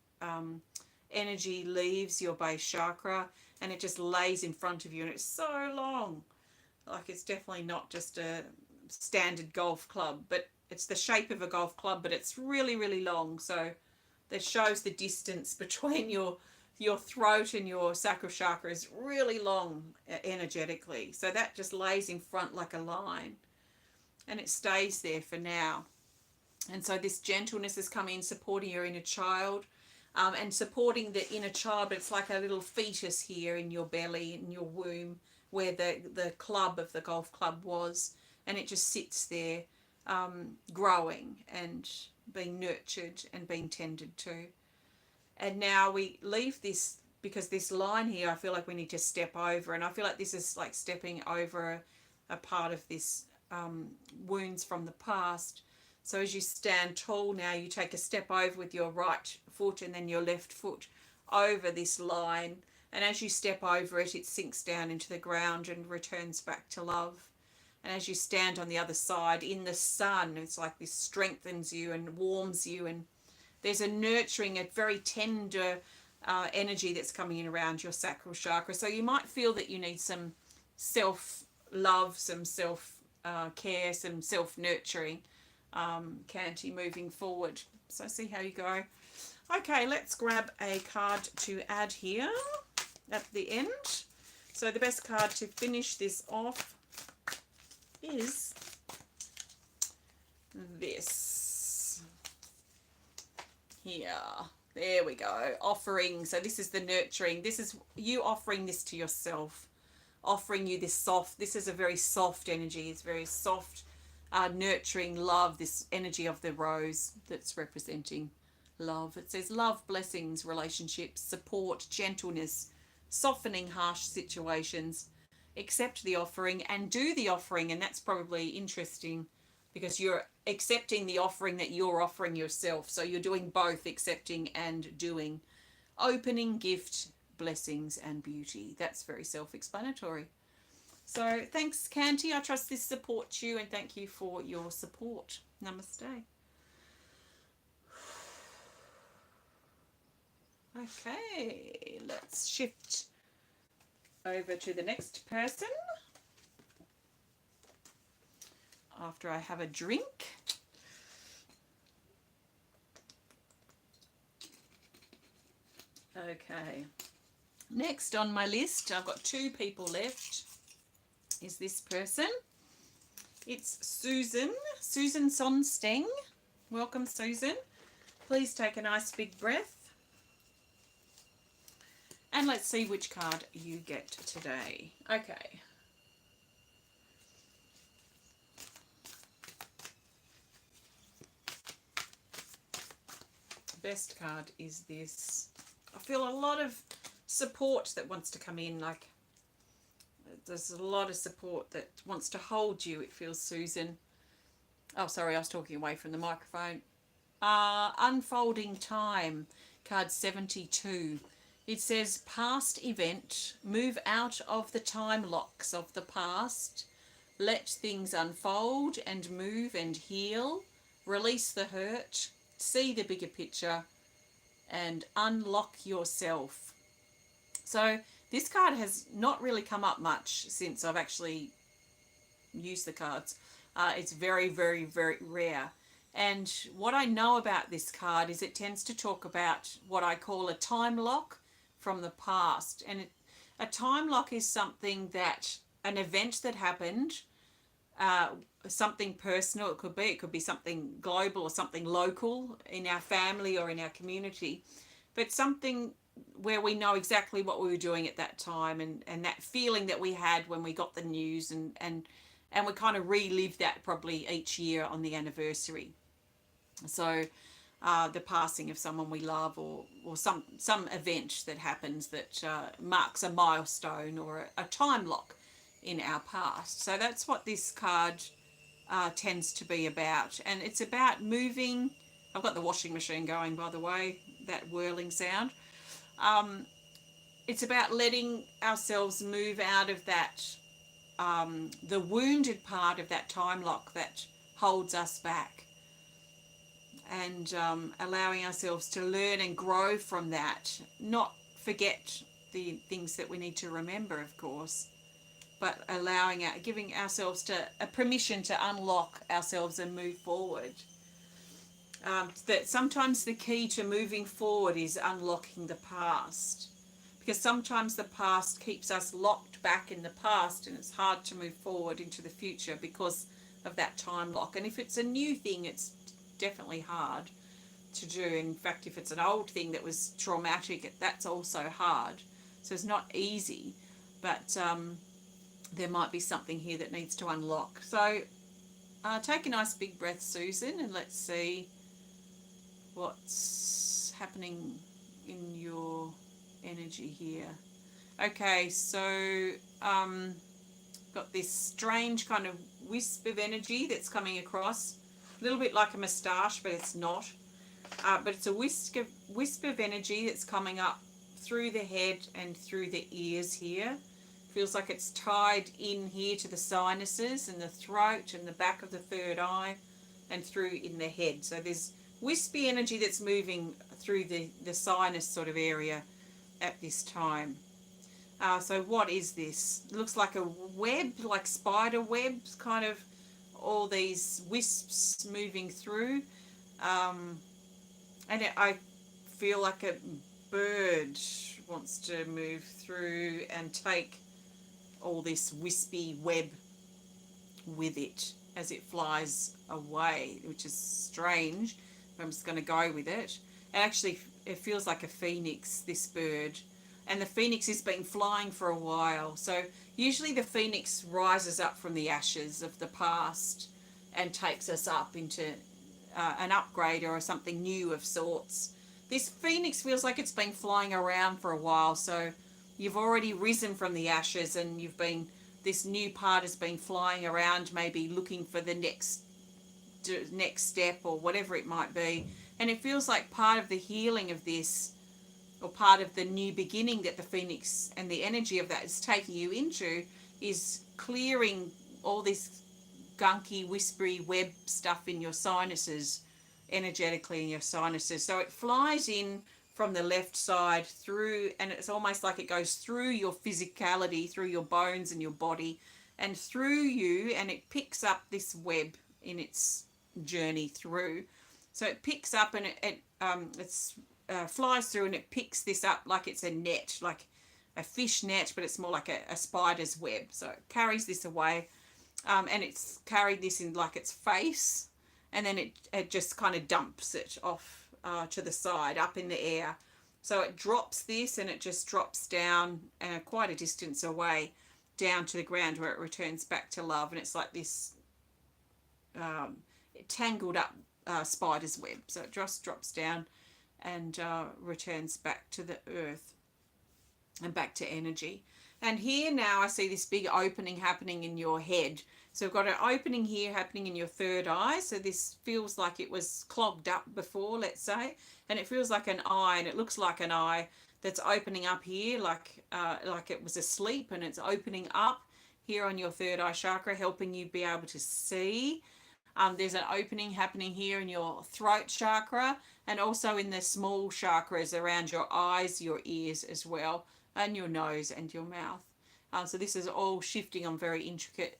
Speaker 1: energy leaves your base chakra, and it just lays in front of you, and it's so long, like it's definitely not just a standard golf club, but it's the shape of a golf club, but it's really, really long. So that shows the distance between your throat and your sacral chakra is really long energetically. So that just lays in front like a line, and it stays there for now. And so this gentleness is coming in, supporting your inner child. and supporting the inner child. It's like a little fetus here in your belly, in your womb, where the club of the golf club was, and it just sits there, growing and being nurtured and being tended to. And now we leave this, because this line here, I feel like we need to step over, and I feel like this is like stepping over a part of this wounds from the past. So as you stand tall now, you take a step over with your right foot and then your left foot over this line, and as you step over it, it sinks down into the ground and returns back to love. And as you stand on the other side in the sun, it's like this strengthens you and warms you, and there's a nurturing, a very tender energy that's coming in around your sacral chakra. So you might feel that you need some self-love, some self-care, some self-nurturing, Kanti, moving forward. So see how you go. Okay, let's grab a card to add here at the end. So the best card to finish this off is this here. There we go. Offering. So this is the nurturing. This is you offering this to yourself, offering you this soft, this is a very soft energy. It's very soft, nurturing love, this energy of the rose that's representing love. It says love, blessings, relationships, support, gentleness, softening harsh situations. Accept the offering and do the offering. And that's probably interesting because you're accepting the offering that you're offering yourself. So you're doing both, accepting and doing. Opening, gift, blessings and beauty. That's very self-explanatory. So thanks, Kanti. I trust this supports you, and thank you for your support. Namaste. Okay, let's shift over to the next person after I have a drink. Okay, next on my list, I've got two people left, is this person. It's Susan Sonsteng. Welcome, Susan. Please take a nice big breath. And let's see which card you get today. Okay. Best card is this. I feel a lot of support that wants to come in. Like, there's a lot of support that wants to hold you, it feels, Susan. Oh, sorry, I was talking away from the microphone. Unfolding time, card 72. It says, past event, move out of the time locks of the past, let things unfold and move and heal, release the hurt, see the bigger picture, and unlock yourself. So this card has not really come up much since I've actually used the cards. It's very, very, very rare. And what I know about this card is it tends to talk about what I call a time lock from the past. And a time lock is something that, an event that happened, something personal, it could be something global or something local in our family or in our community, but something where we know exactly what we were doing at that time, and that feeling that we had when we got the news, and we kind of relive that probably each year on the anniversary. So the passing of someone we love, or some event that happens that marks a milestone or a time lock in our past. So that's what this card tends to be about. And it's about moving. I've got the washing machine going, by the way, that whirling sound. It's about letting ourselves move out of that, the wounded part of that time lock that holds us back, and allowing ourselves to learn and grow from that. Not forget the things that we need to remember, of course, but giving ourselves a permission to unlock ourselves and move forward. That sometimes the key to moving forward is unlocking the past, because sometimes the past keeps us locked back in the past, and it's hard to move forward into the future because of that time lock. And if it's a new thing, it's definitely hard to do. In fact, if it's an old thing that was traumatic, that's also hard. So it's not easy, but there might be something here that needs to unlock. So take a nice big breath, Susan, and let's see what's happening in your energy here. Okay, so got this strange kind of wisp of energy that's coming across, a little bit like a moustache, but it's not. But it's a wisp of energy that's coming up through the head and through the ears here. Feels like it's tied in here to the sinuses and the throat and the back of the third eye and through in the head. So there's wispy energy that's moving through the sinus sort of area at this time. So what is this? It looks like a web, like spider webs, kind of all these wisps moving through. I feel like a bird wants to move through and take all this wispy web with it as it flies away, which is strange. I'm just going to go with it. And actually, it feels like a phoenix, this bird. And the phoenix has been flying for a while. So usually the phoenix rises up from the ashes of the past and takes us up into an upgrade or something new of sorts. This phoenix feels like it's been flying around for a while. So you've already risen from the ashes and this new part has been flying around, maybe looking for the next step or whatever it might be. And it feels like part of the healing of this, or part of the new beginning that the phoenix and the energy of that is taking you into, is clearing all this gunky, whispery web stuff in your sinuses, energetically in your sinuses. So it flies in from the left side through, and it's almost like it goes through your physicality, through your bones and your body, and through you, and it picks up this web in its journey through. So it picks up and it flies through and it picks this up like it's a net, like a fish net, but it's more like a spider's web. So it carries this away, and it's carried this in like its face, and then it just kind of dumps it off to the side, up in the air. So it drops this and it just drops down quite a distance away, down to the ground, where it returns back to love. And it's like this tangled up spider's web. So it just drops down and returns back to the earth and back to energy. And here now I see this big opening happening in your head. So we've got an opening here happening in your third eye. So this feels like it was clogged up before, let's say, and it feels like an eye, and it looks like an eye that's opening up here, like it was asleep, and it's opening up here on your third eye chakra, helping you be able to see. There's an opening happening here in your throat chakra, and also in the small chakras around your eyes, your ears as well, and your nose and your mouth. So this is all shifting on very intricate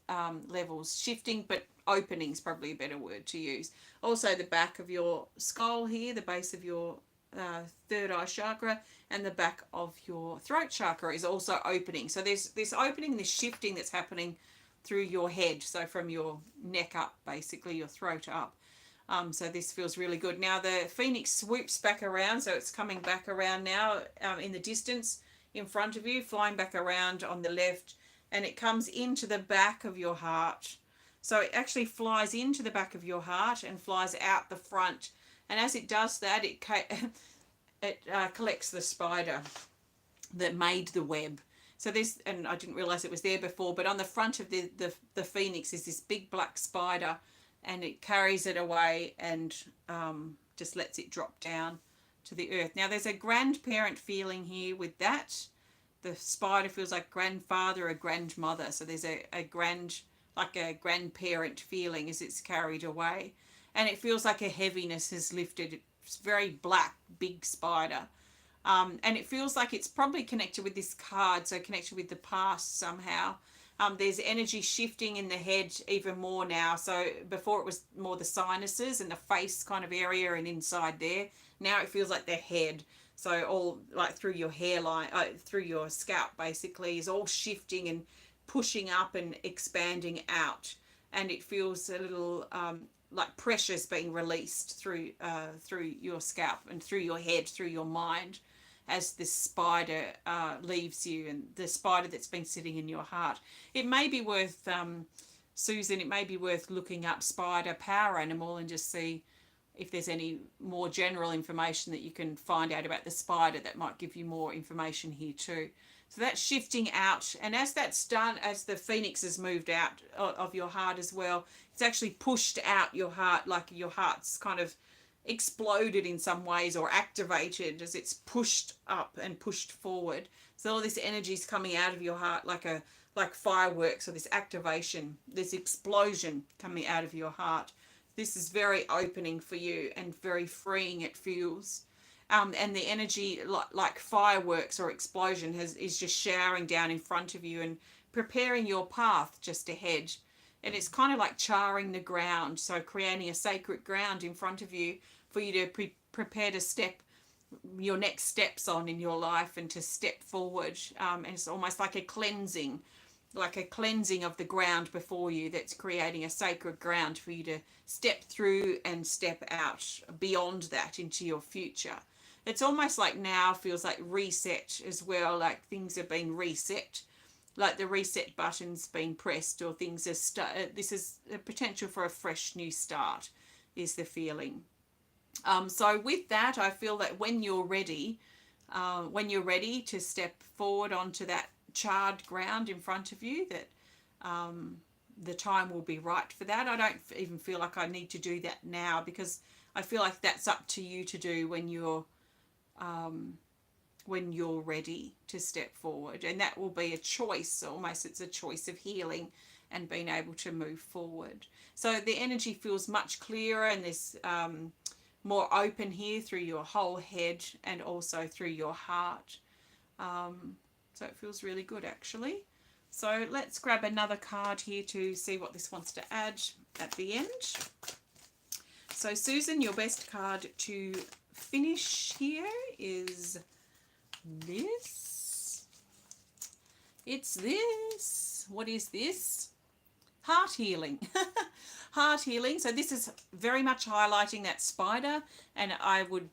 Speaker 1: levels. Shifting, but opening is probably a better word to use. Also the back of your skull here, the base of your third eye chakra, and the back of your throat chakra is also opening. So there's this opening, this shifting that's happening through your head. So from your neck up, basically your throat up. So this feels really good. Now the phoenix swoops back around. So it's coming back around now in the distance in front of you, flying back around on the left, and it comes into the back of your heart. So it actually flies into the back of your heart and flies out the front. And as it does that, it collects the spider that made the web. So this, and I didn't realize it was there before, but on the front of the phoenix is this big black spider, and it carries it away and just lets it drop down to the earth. Now there's a grandparent feeling here with that. The spider feels like grandfather or grandmother. So there's a grandparent feeling as it's carried away. And it feels like a heaviness has lifted. It's very black, big spider. And it feels like it's probably connected with this card, so connected with the past somehow. There's energy shifting in the head even more now. So before it was more the sinuses and the face kind of area and inside there. Now it feels like the head. So all like through your hairline, through your scalp basically, is all shifting and pushing up and expanding out. And it feels a little like pressure's being released through your scalp and through your head, through your mind, as this spider leaves you, and the spider that's been sitting in your heart. It may be worth, Susan, it may be worth looking up spider power animal and just see if there's any more general information that you can find out about the spider that might give you more information here too. So that's shifting out, and as that's done, as the phoenix has moved out of your heart as well, it's actually pushed out your heart, like your heart's kind of exploded in some ways, or activated as it's pushed up and pushed forward. So all this energy is coming out of your heart like fireworks, or this activation, this explosion coming out of your heart. This is very opening for you and very freeing, it feels. And the energy, like fireworks or explosion, is just showering down in front of you and preparing your path just ahead. And it's kind of like charring the ground, so creating a sacred ground in front of you for you to prepare to step your next steps on in your life and to step forward. And it's almost like a cleansing of the ground before you, that's creating a sacred ground for you to step through and step out beyond that into your future. It's almost like now feels like reset as well, like things are being reset, like the reset button's being pressed, or things are this is a potential for a fresh new start, is the feeling. So with that, I feel that when you're ready to step forward onto that charred ground in front of you, that the time will be right for that. I don't even feel like I need to do that now, because I feel like that's up to you to do when you're ready to step forward, and that will be a choice. Almost, it's a choice of healing and being able to move forward. So the energy feels much clearer, and there's more open here through your whole head and also through your heart. So it feels really good, actually. So let's grab another card here to see what this wants to add at the end. So Susan, your best card to finish here is this. It's this. What is this? Heart healing. Heart healing. So this is very much highlighting that spider, and I would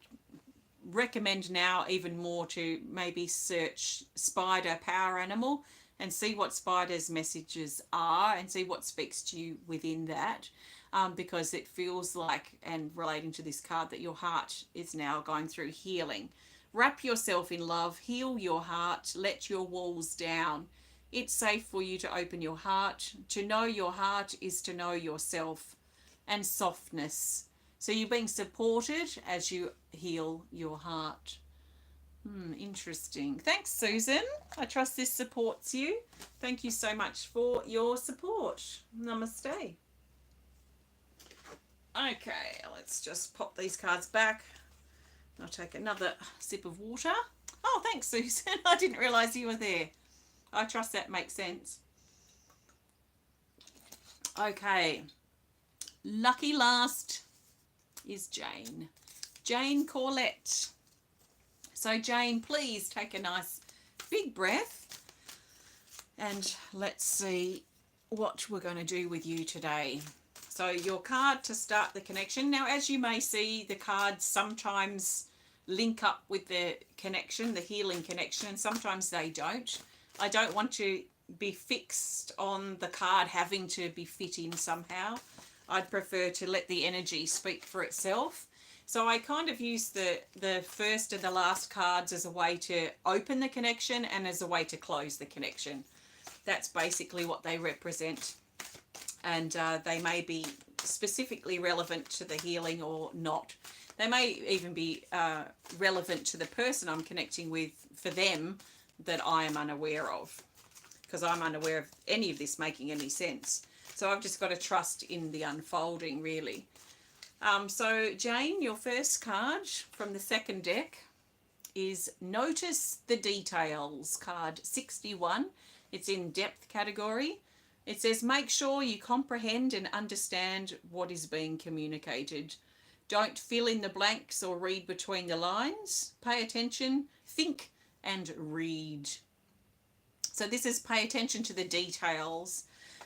Speaker 1: recommend now even more to maybe search spider power animal and see what spider's messages are, and see what speaks to you within that. Because it feels like, and relating to this card, that your heart is now going through healing. Wrap yourself in love, heal your heart, let your walls down. It's safe for you to open your heart. To know your heart is to know yourself. And softness. So you're being supported as you heal your heart. Interesting. Thanks, Susan. I trust this supports you. Thank you so much for your support. Namaste. Okay, let's just pop these cards back. I'll take another sip of water. Oh, thanks, Susan. I didn't realise you were there. I trust that makes sense. Okay. Lucky last is Jane. Jane Corlett. So Jane, please take a nice big breath, and let's see what we're going to do with you today. So your card to start the connection. Now, as you may see, the cards sometimes link up with the connection, the healing connection, and sometimes they don't. I don't want to be fixed on the card having to be fit in somehow. I'd prefer to let the energy speak for itself. So I kind of use the first and the last cards as a way to open the connection and as a way to close the connection. That's basically what they represent. And they may be specifically relevant to the healing or not. They may even be relevant to the person I'm connecting with, for them, that I am unaware of, because I'm unaware of any of this making any sense. So I've just got to trust in the unfolding, really. So Jane, your first card from the second deck is Notice the Details, card 61. It's in depth category. It says, make sure you comprehend and understand what is being communicated. Don't fill in the blanks or read between the lines. Pay attention, think, and read. So this is pay attention to the details.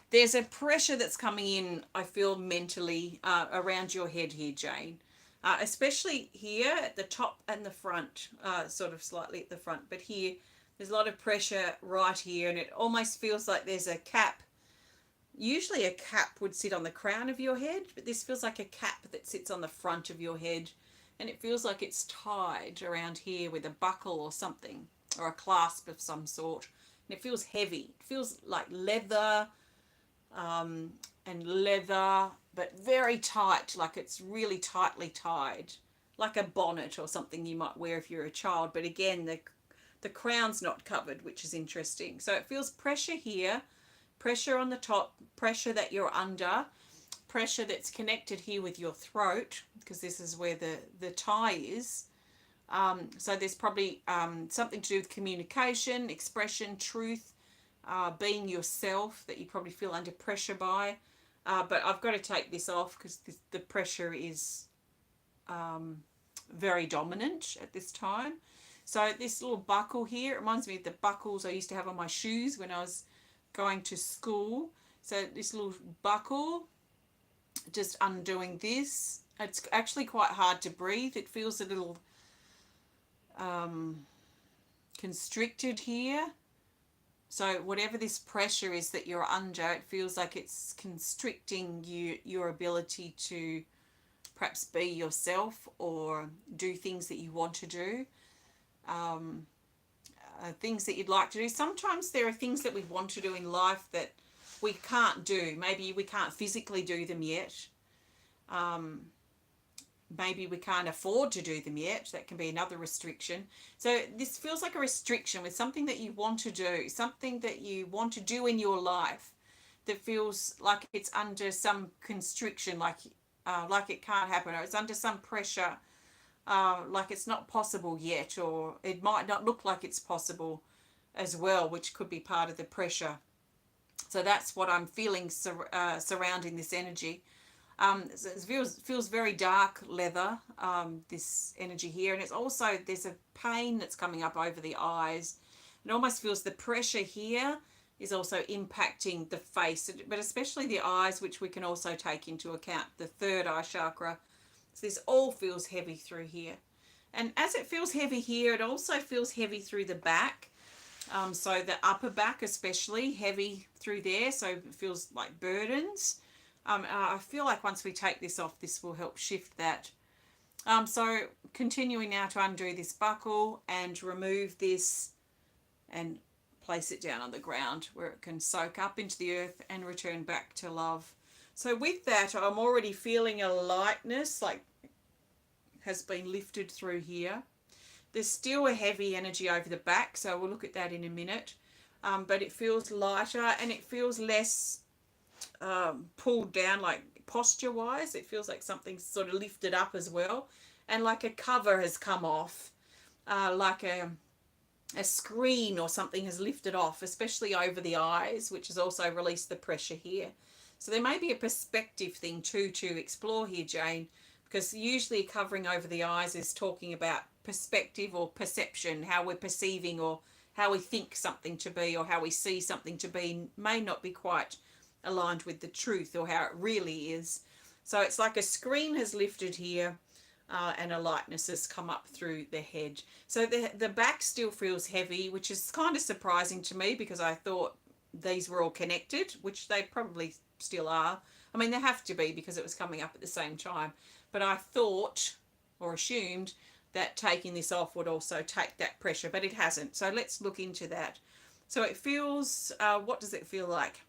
Speaker 1: There's a pressure that's coming in, I feel, mentally around your head here, Jane. Especially here at the top and the front, sort of slightly at the front. But here, there's a lot of pressure right here, and it almost feels like there's a cap. Usually a cap would sit on the crown of your head, but this feels like a cap that sits on the front of your head. And it feels like it's tied around here with a buckle or something, or a clasp of some sort. And it feels heavy. It feels like leather, and leather, but very tight, like it's really tightly tied, like a bonnet or something you might wear if you're a child. But again, the crown's not covered, which is interesting. So it feels pressure here, pressure on the top, pressure that you're under, pressure that's connected here with your throat, because this is where the tie is. So there's probably something to do with communication, expression, truth, being yourself, that you probably feel under pressure by. But I've got to take this off because the pressure is very dominant at this time. So this little buckle here, it reminds me of the buckles I used to have on my shoes when I was going to school. So this little buckle, just undoing this. It's actually quite hard to breathe. It feels a little constricted here. So whatever this pressure is that you're under, it feels like it's constricting your ability to perhaps be yourself or do things that you want to do, things that you'd like to do. Sometimes there are things that we want to do in life that we can't do. Maybe we can't physically do them yet. Maybe we can't afford to do them yet. That can be another restriction. So this feels like a restriction with something that you want to do, something that you want to do in your life that feels like it's under some constriction, like it can't happen, or it's under some pressure, like it's not possible yet, or it might not look like it's possible as well, which could be part of the pressure. So that's what I'm feeling surrounding this energy. It feels very dark leather, this energy here. And it's also, there's a pain that's coming up over the eyes. It almost feels the pressure here is also impacting the face, but especially the eyes, which we can also take into account, the third eye chakra. So this all feels heavy through here. And as it feels heavy here, it also feels heavy through the back. So the upper back especially, heavy through there. So it feels like burdens. I feel like once we take this off, this will help shift that. So continuing now to undo this buckle and remove this and place it down on the ground where it can soak up into the earth and return back to love. So with that, I'm already feeling a lightness, like has been lifted through here. There's still a heavy energy over the back, so we'll look at that in a minute. But it feels lighter and it feels less pulled down, like posture wise. It feels like something's sort of lifted up as well, and like a cover has come off, like a screen or something has lifted off, especially over the eyes, which has also released the pressure here. So there may be a perspective thing too to explore here, Jane, because usually covering over the eyes is talking about perspective or perception, how we're perceiving or how we think something to be or how we see something to be may not be quite aligned with the truth or how it really is. So it's like a screen has lifted here, and a lightness has come up through the head. So the back still feels heavy, which is kind of surprising to me because I thought these were all connected, which they probably still are. I mean, they have to be because it was coming up at the same time. But I thought or assumed that taking this off would also take that pressure, but it hasn't. So let's look into that. So it feels, what does it feel like?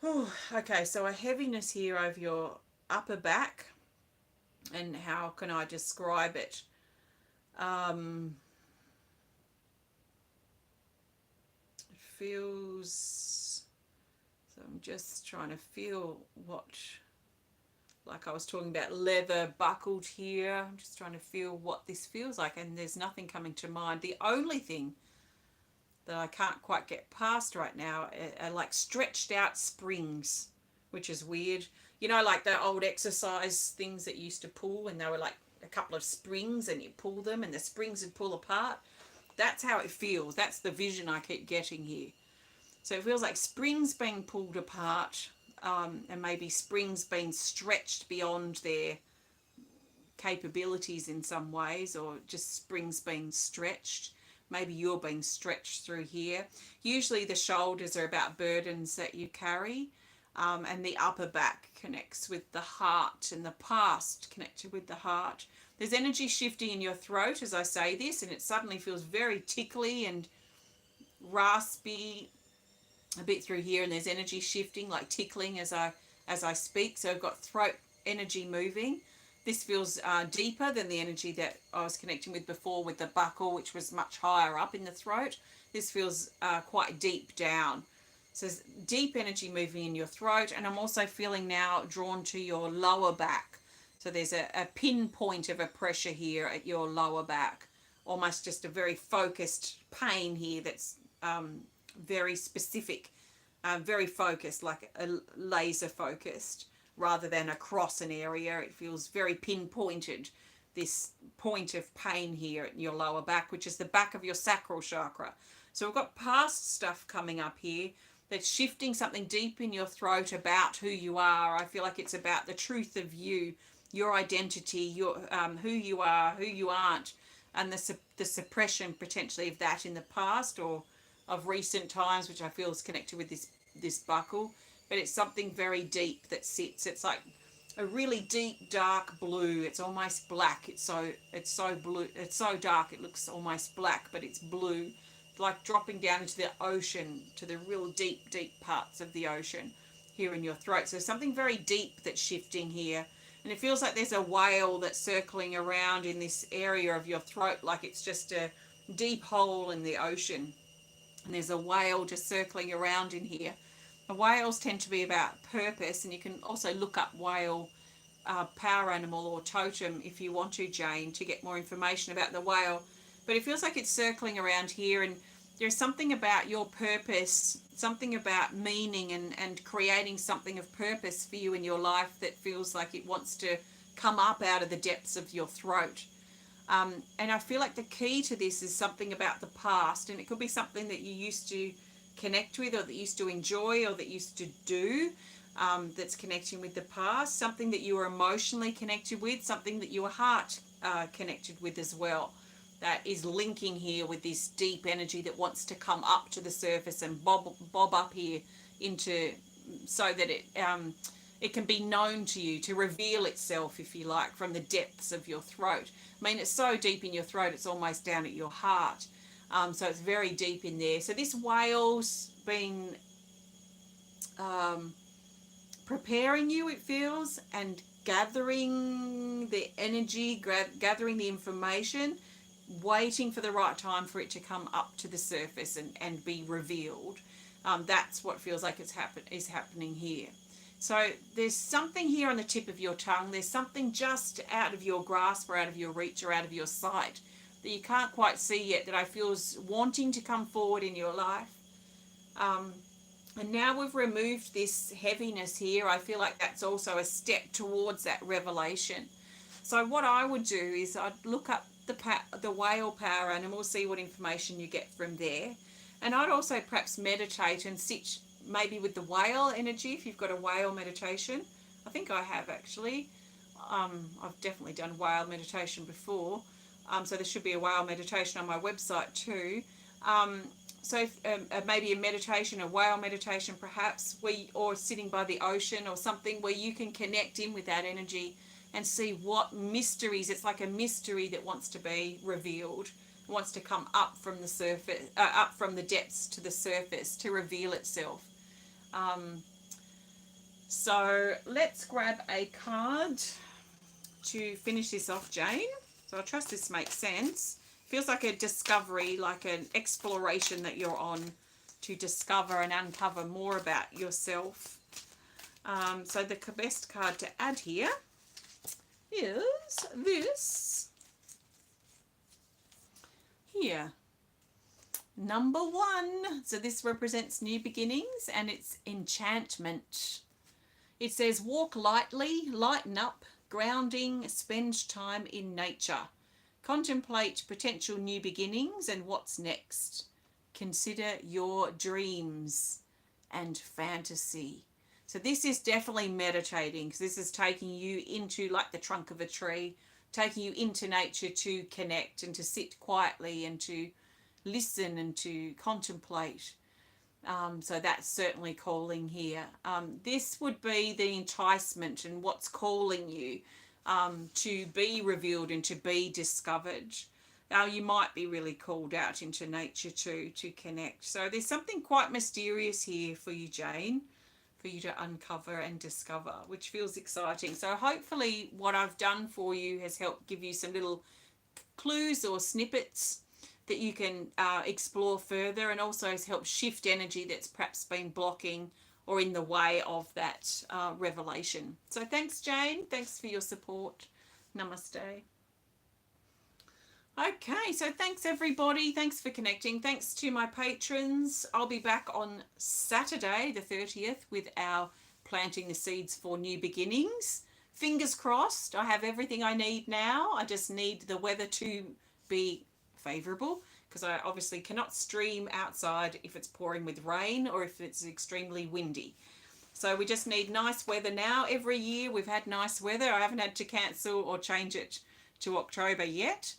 Speaker 1: Oh, okay, so a heaviness here over your upper back. And how can I describe it? It feels, so I'm just trying to feel what, like I was talking about leather buckled here. I'm just trying to feel what this feels like, and there's nothing coming to mind. The only thing that I can't quite get past right now are like stretched out springs, which is weird. You know, like the old exercise things that you used to pull, and they were like a couple of springs and you pull them and the springs would pull apart. That's how it feels. That's the vision I keep getting here. So it feels like springs being pulled apart, and maybe springs being stretched beyond their capabilities in some ways, or just springs being stretched. Maybe you're being stretched through here. Usually the shoulders are about burdens that you carry, and the upper back connects with the heart, and the past connected with the heart. There's energy shifting in your throat as I say this, and it suddenly feels very tickly and raspy a bit through here, and there's energy shifting, like tickling as I speak. So I've got throat energy moving. This feels deeper than the energy that I was connecting with before with the buckle, which was much higher up in the throat. This feels quite deep down. So there's deep energy moving in your throat, and I'm also feeling now drawn to your lower back. So there's a pinpoint of a pressure here at your lower back, almost just a very focused pain here that's very specific, very focused, like a laser focused, rather than across an area. It feels very pinpointed, this point of pain here in your lower back, which is the back of your sacral chakra. So we've got past stuff coming up here that's shifting something deep in your throat about who you are. I feel like it's about the truth of you, your identity, your who you are, who you aren't, and the suppression potentially of that in the past or of recent times, which I feel is connected with this buckle. But it's something very deep that sits. It's like a really deep dark blue. It's almost black. It's so blue. It's so dark it looks almost black, but it's blue, like dropping down into the ocean, to the real deep parts of the ocean here in your throat. So something very deep that's shifting here, and it feels like there's a whale that's circling around in this area of your throat, like it's just a deep hole in the ocean, and there's a whale just circling around in here. The whales tend to be about purpose, and you can also look up whale power animal or totem if you want to, Jane, to get more information about the whale. But it feels like it's circling around here, and there's something about your purpose, something about meaning and creating something of purpose for you in your life that feels like it wants to come up out of the depths of your throat. And I feel like the key to this is something about the past, and it could be something that you used to connect with, or that you used to enjoy, or that you used to do, that's connecting with the past, something that you were emotionally connected with, something that you were heart connected with as well, that is linking here with this deep energy that wants to come up to the surface and bob up here into, so that it can be known to you, to reveal itself, if you like, from the depths of your throat. I mean, it's so deep in your throat, it's almost down at your heart. So it's very deep in there. So this whale's been preparing you, it feels, and gathering the energy, gathering the information, waiting for the right time for it to come up to the surface and be revealed. That's what feels like is happening here. So there's something here on the tip of your tongue. There's something just out of your grasp or out of your reach or out of your sight that you can't quite see yet, that I feel is wanting to come forward in your life. And now we've removed this heaviness here. I feel like that's also a step towards that revelation. So what I would do is I'd look up the whale power animal, see what information you get from there. And I'd also perhaps meditate and sit maybe with the whale energy, if you've got a whale meditation. I think I have actually. I've definitely done whale meditation before. So there should be a whale meditation on my website too. So maybe a meditation, a whale meditation perhaps, or sitting by the ocean or something where you can connect in with that energy and see what mysteries, it's like a mystery that wants to be revealed, wants to come up from the surface, up from the depths to the surface to reveal itself. So let's grab a card to finish this off, Jane. So I trust this makes sense. Feels like a discovery, like an exploration that you're on to discover and uncover more about yourself. So the best card to add here is this here. Number 1. So this represents new beginnings, and it's enchantment. It says walk lightly, lighten up, grounding, spend time in nature. Contemplate potential new beginnings and what's next. consider your dreams and fantasy. So this is definitely meditating, because this is taking you into like the trunk of a tree, taking you into nature to connect and to sit quietly and to listen and to contemplate. So that's certainly calling here. This would be the enticement and what's calling you to be revealed and to be discovered. You might be really called out into nature too to connect. So there's something quite mysterious here for you, Jane, for you to uncover and discover, which feels exciting. So hopefully what I've done for you has helped give you some little clues or snippets that you can explore further, and also has helped shift energy that's perhaps been blocking or in the way of that revelation. So thanks, Jane. Thanks for your support. Namaste. Okay, so thanks everybody. Thanks for connecting. Thanks to my patrons. I'll be back on Saturday the 30th with our Planting the Seeds for New Beginnings. Fingers crossed. I have everything I need now. I just need the weather to be favourable, because I obviously cannot stream outside if it's pouring with rain or if it's extremely windy. So we just need nice weather now. Every year we've had nice weather. I haven't had to cancel or change it to October yet.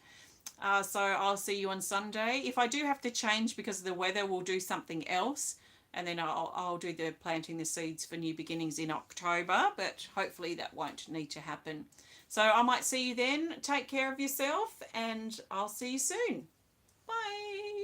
Speaker 1: So I'll see you on Sunday. If I do have to change because of the weather, we'll do something else, and then I'll do the Planting the Seeds for New Beginnings in October, but hopefully that won't need to happen. So I might see you then. Take care of yourself, and I'll see you soon. Bye.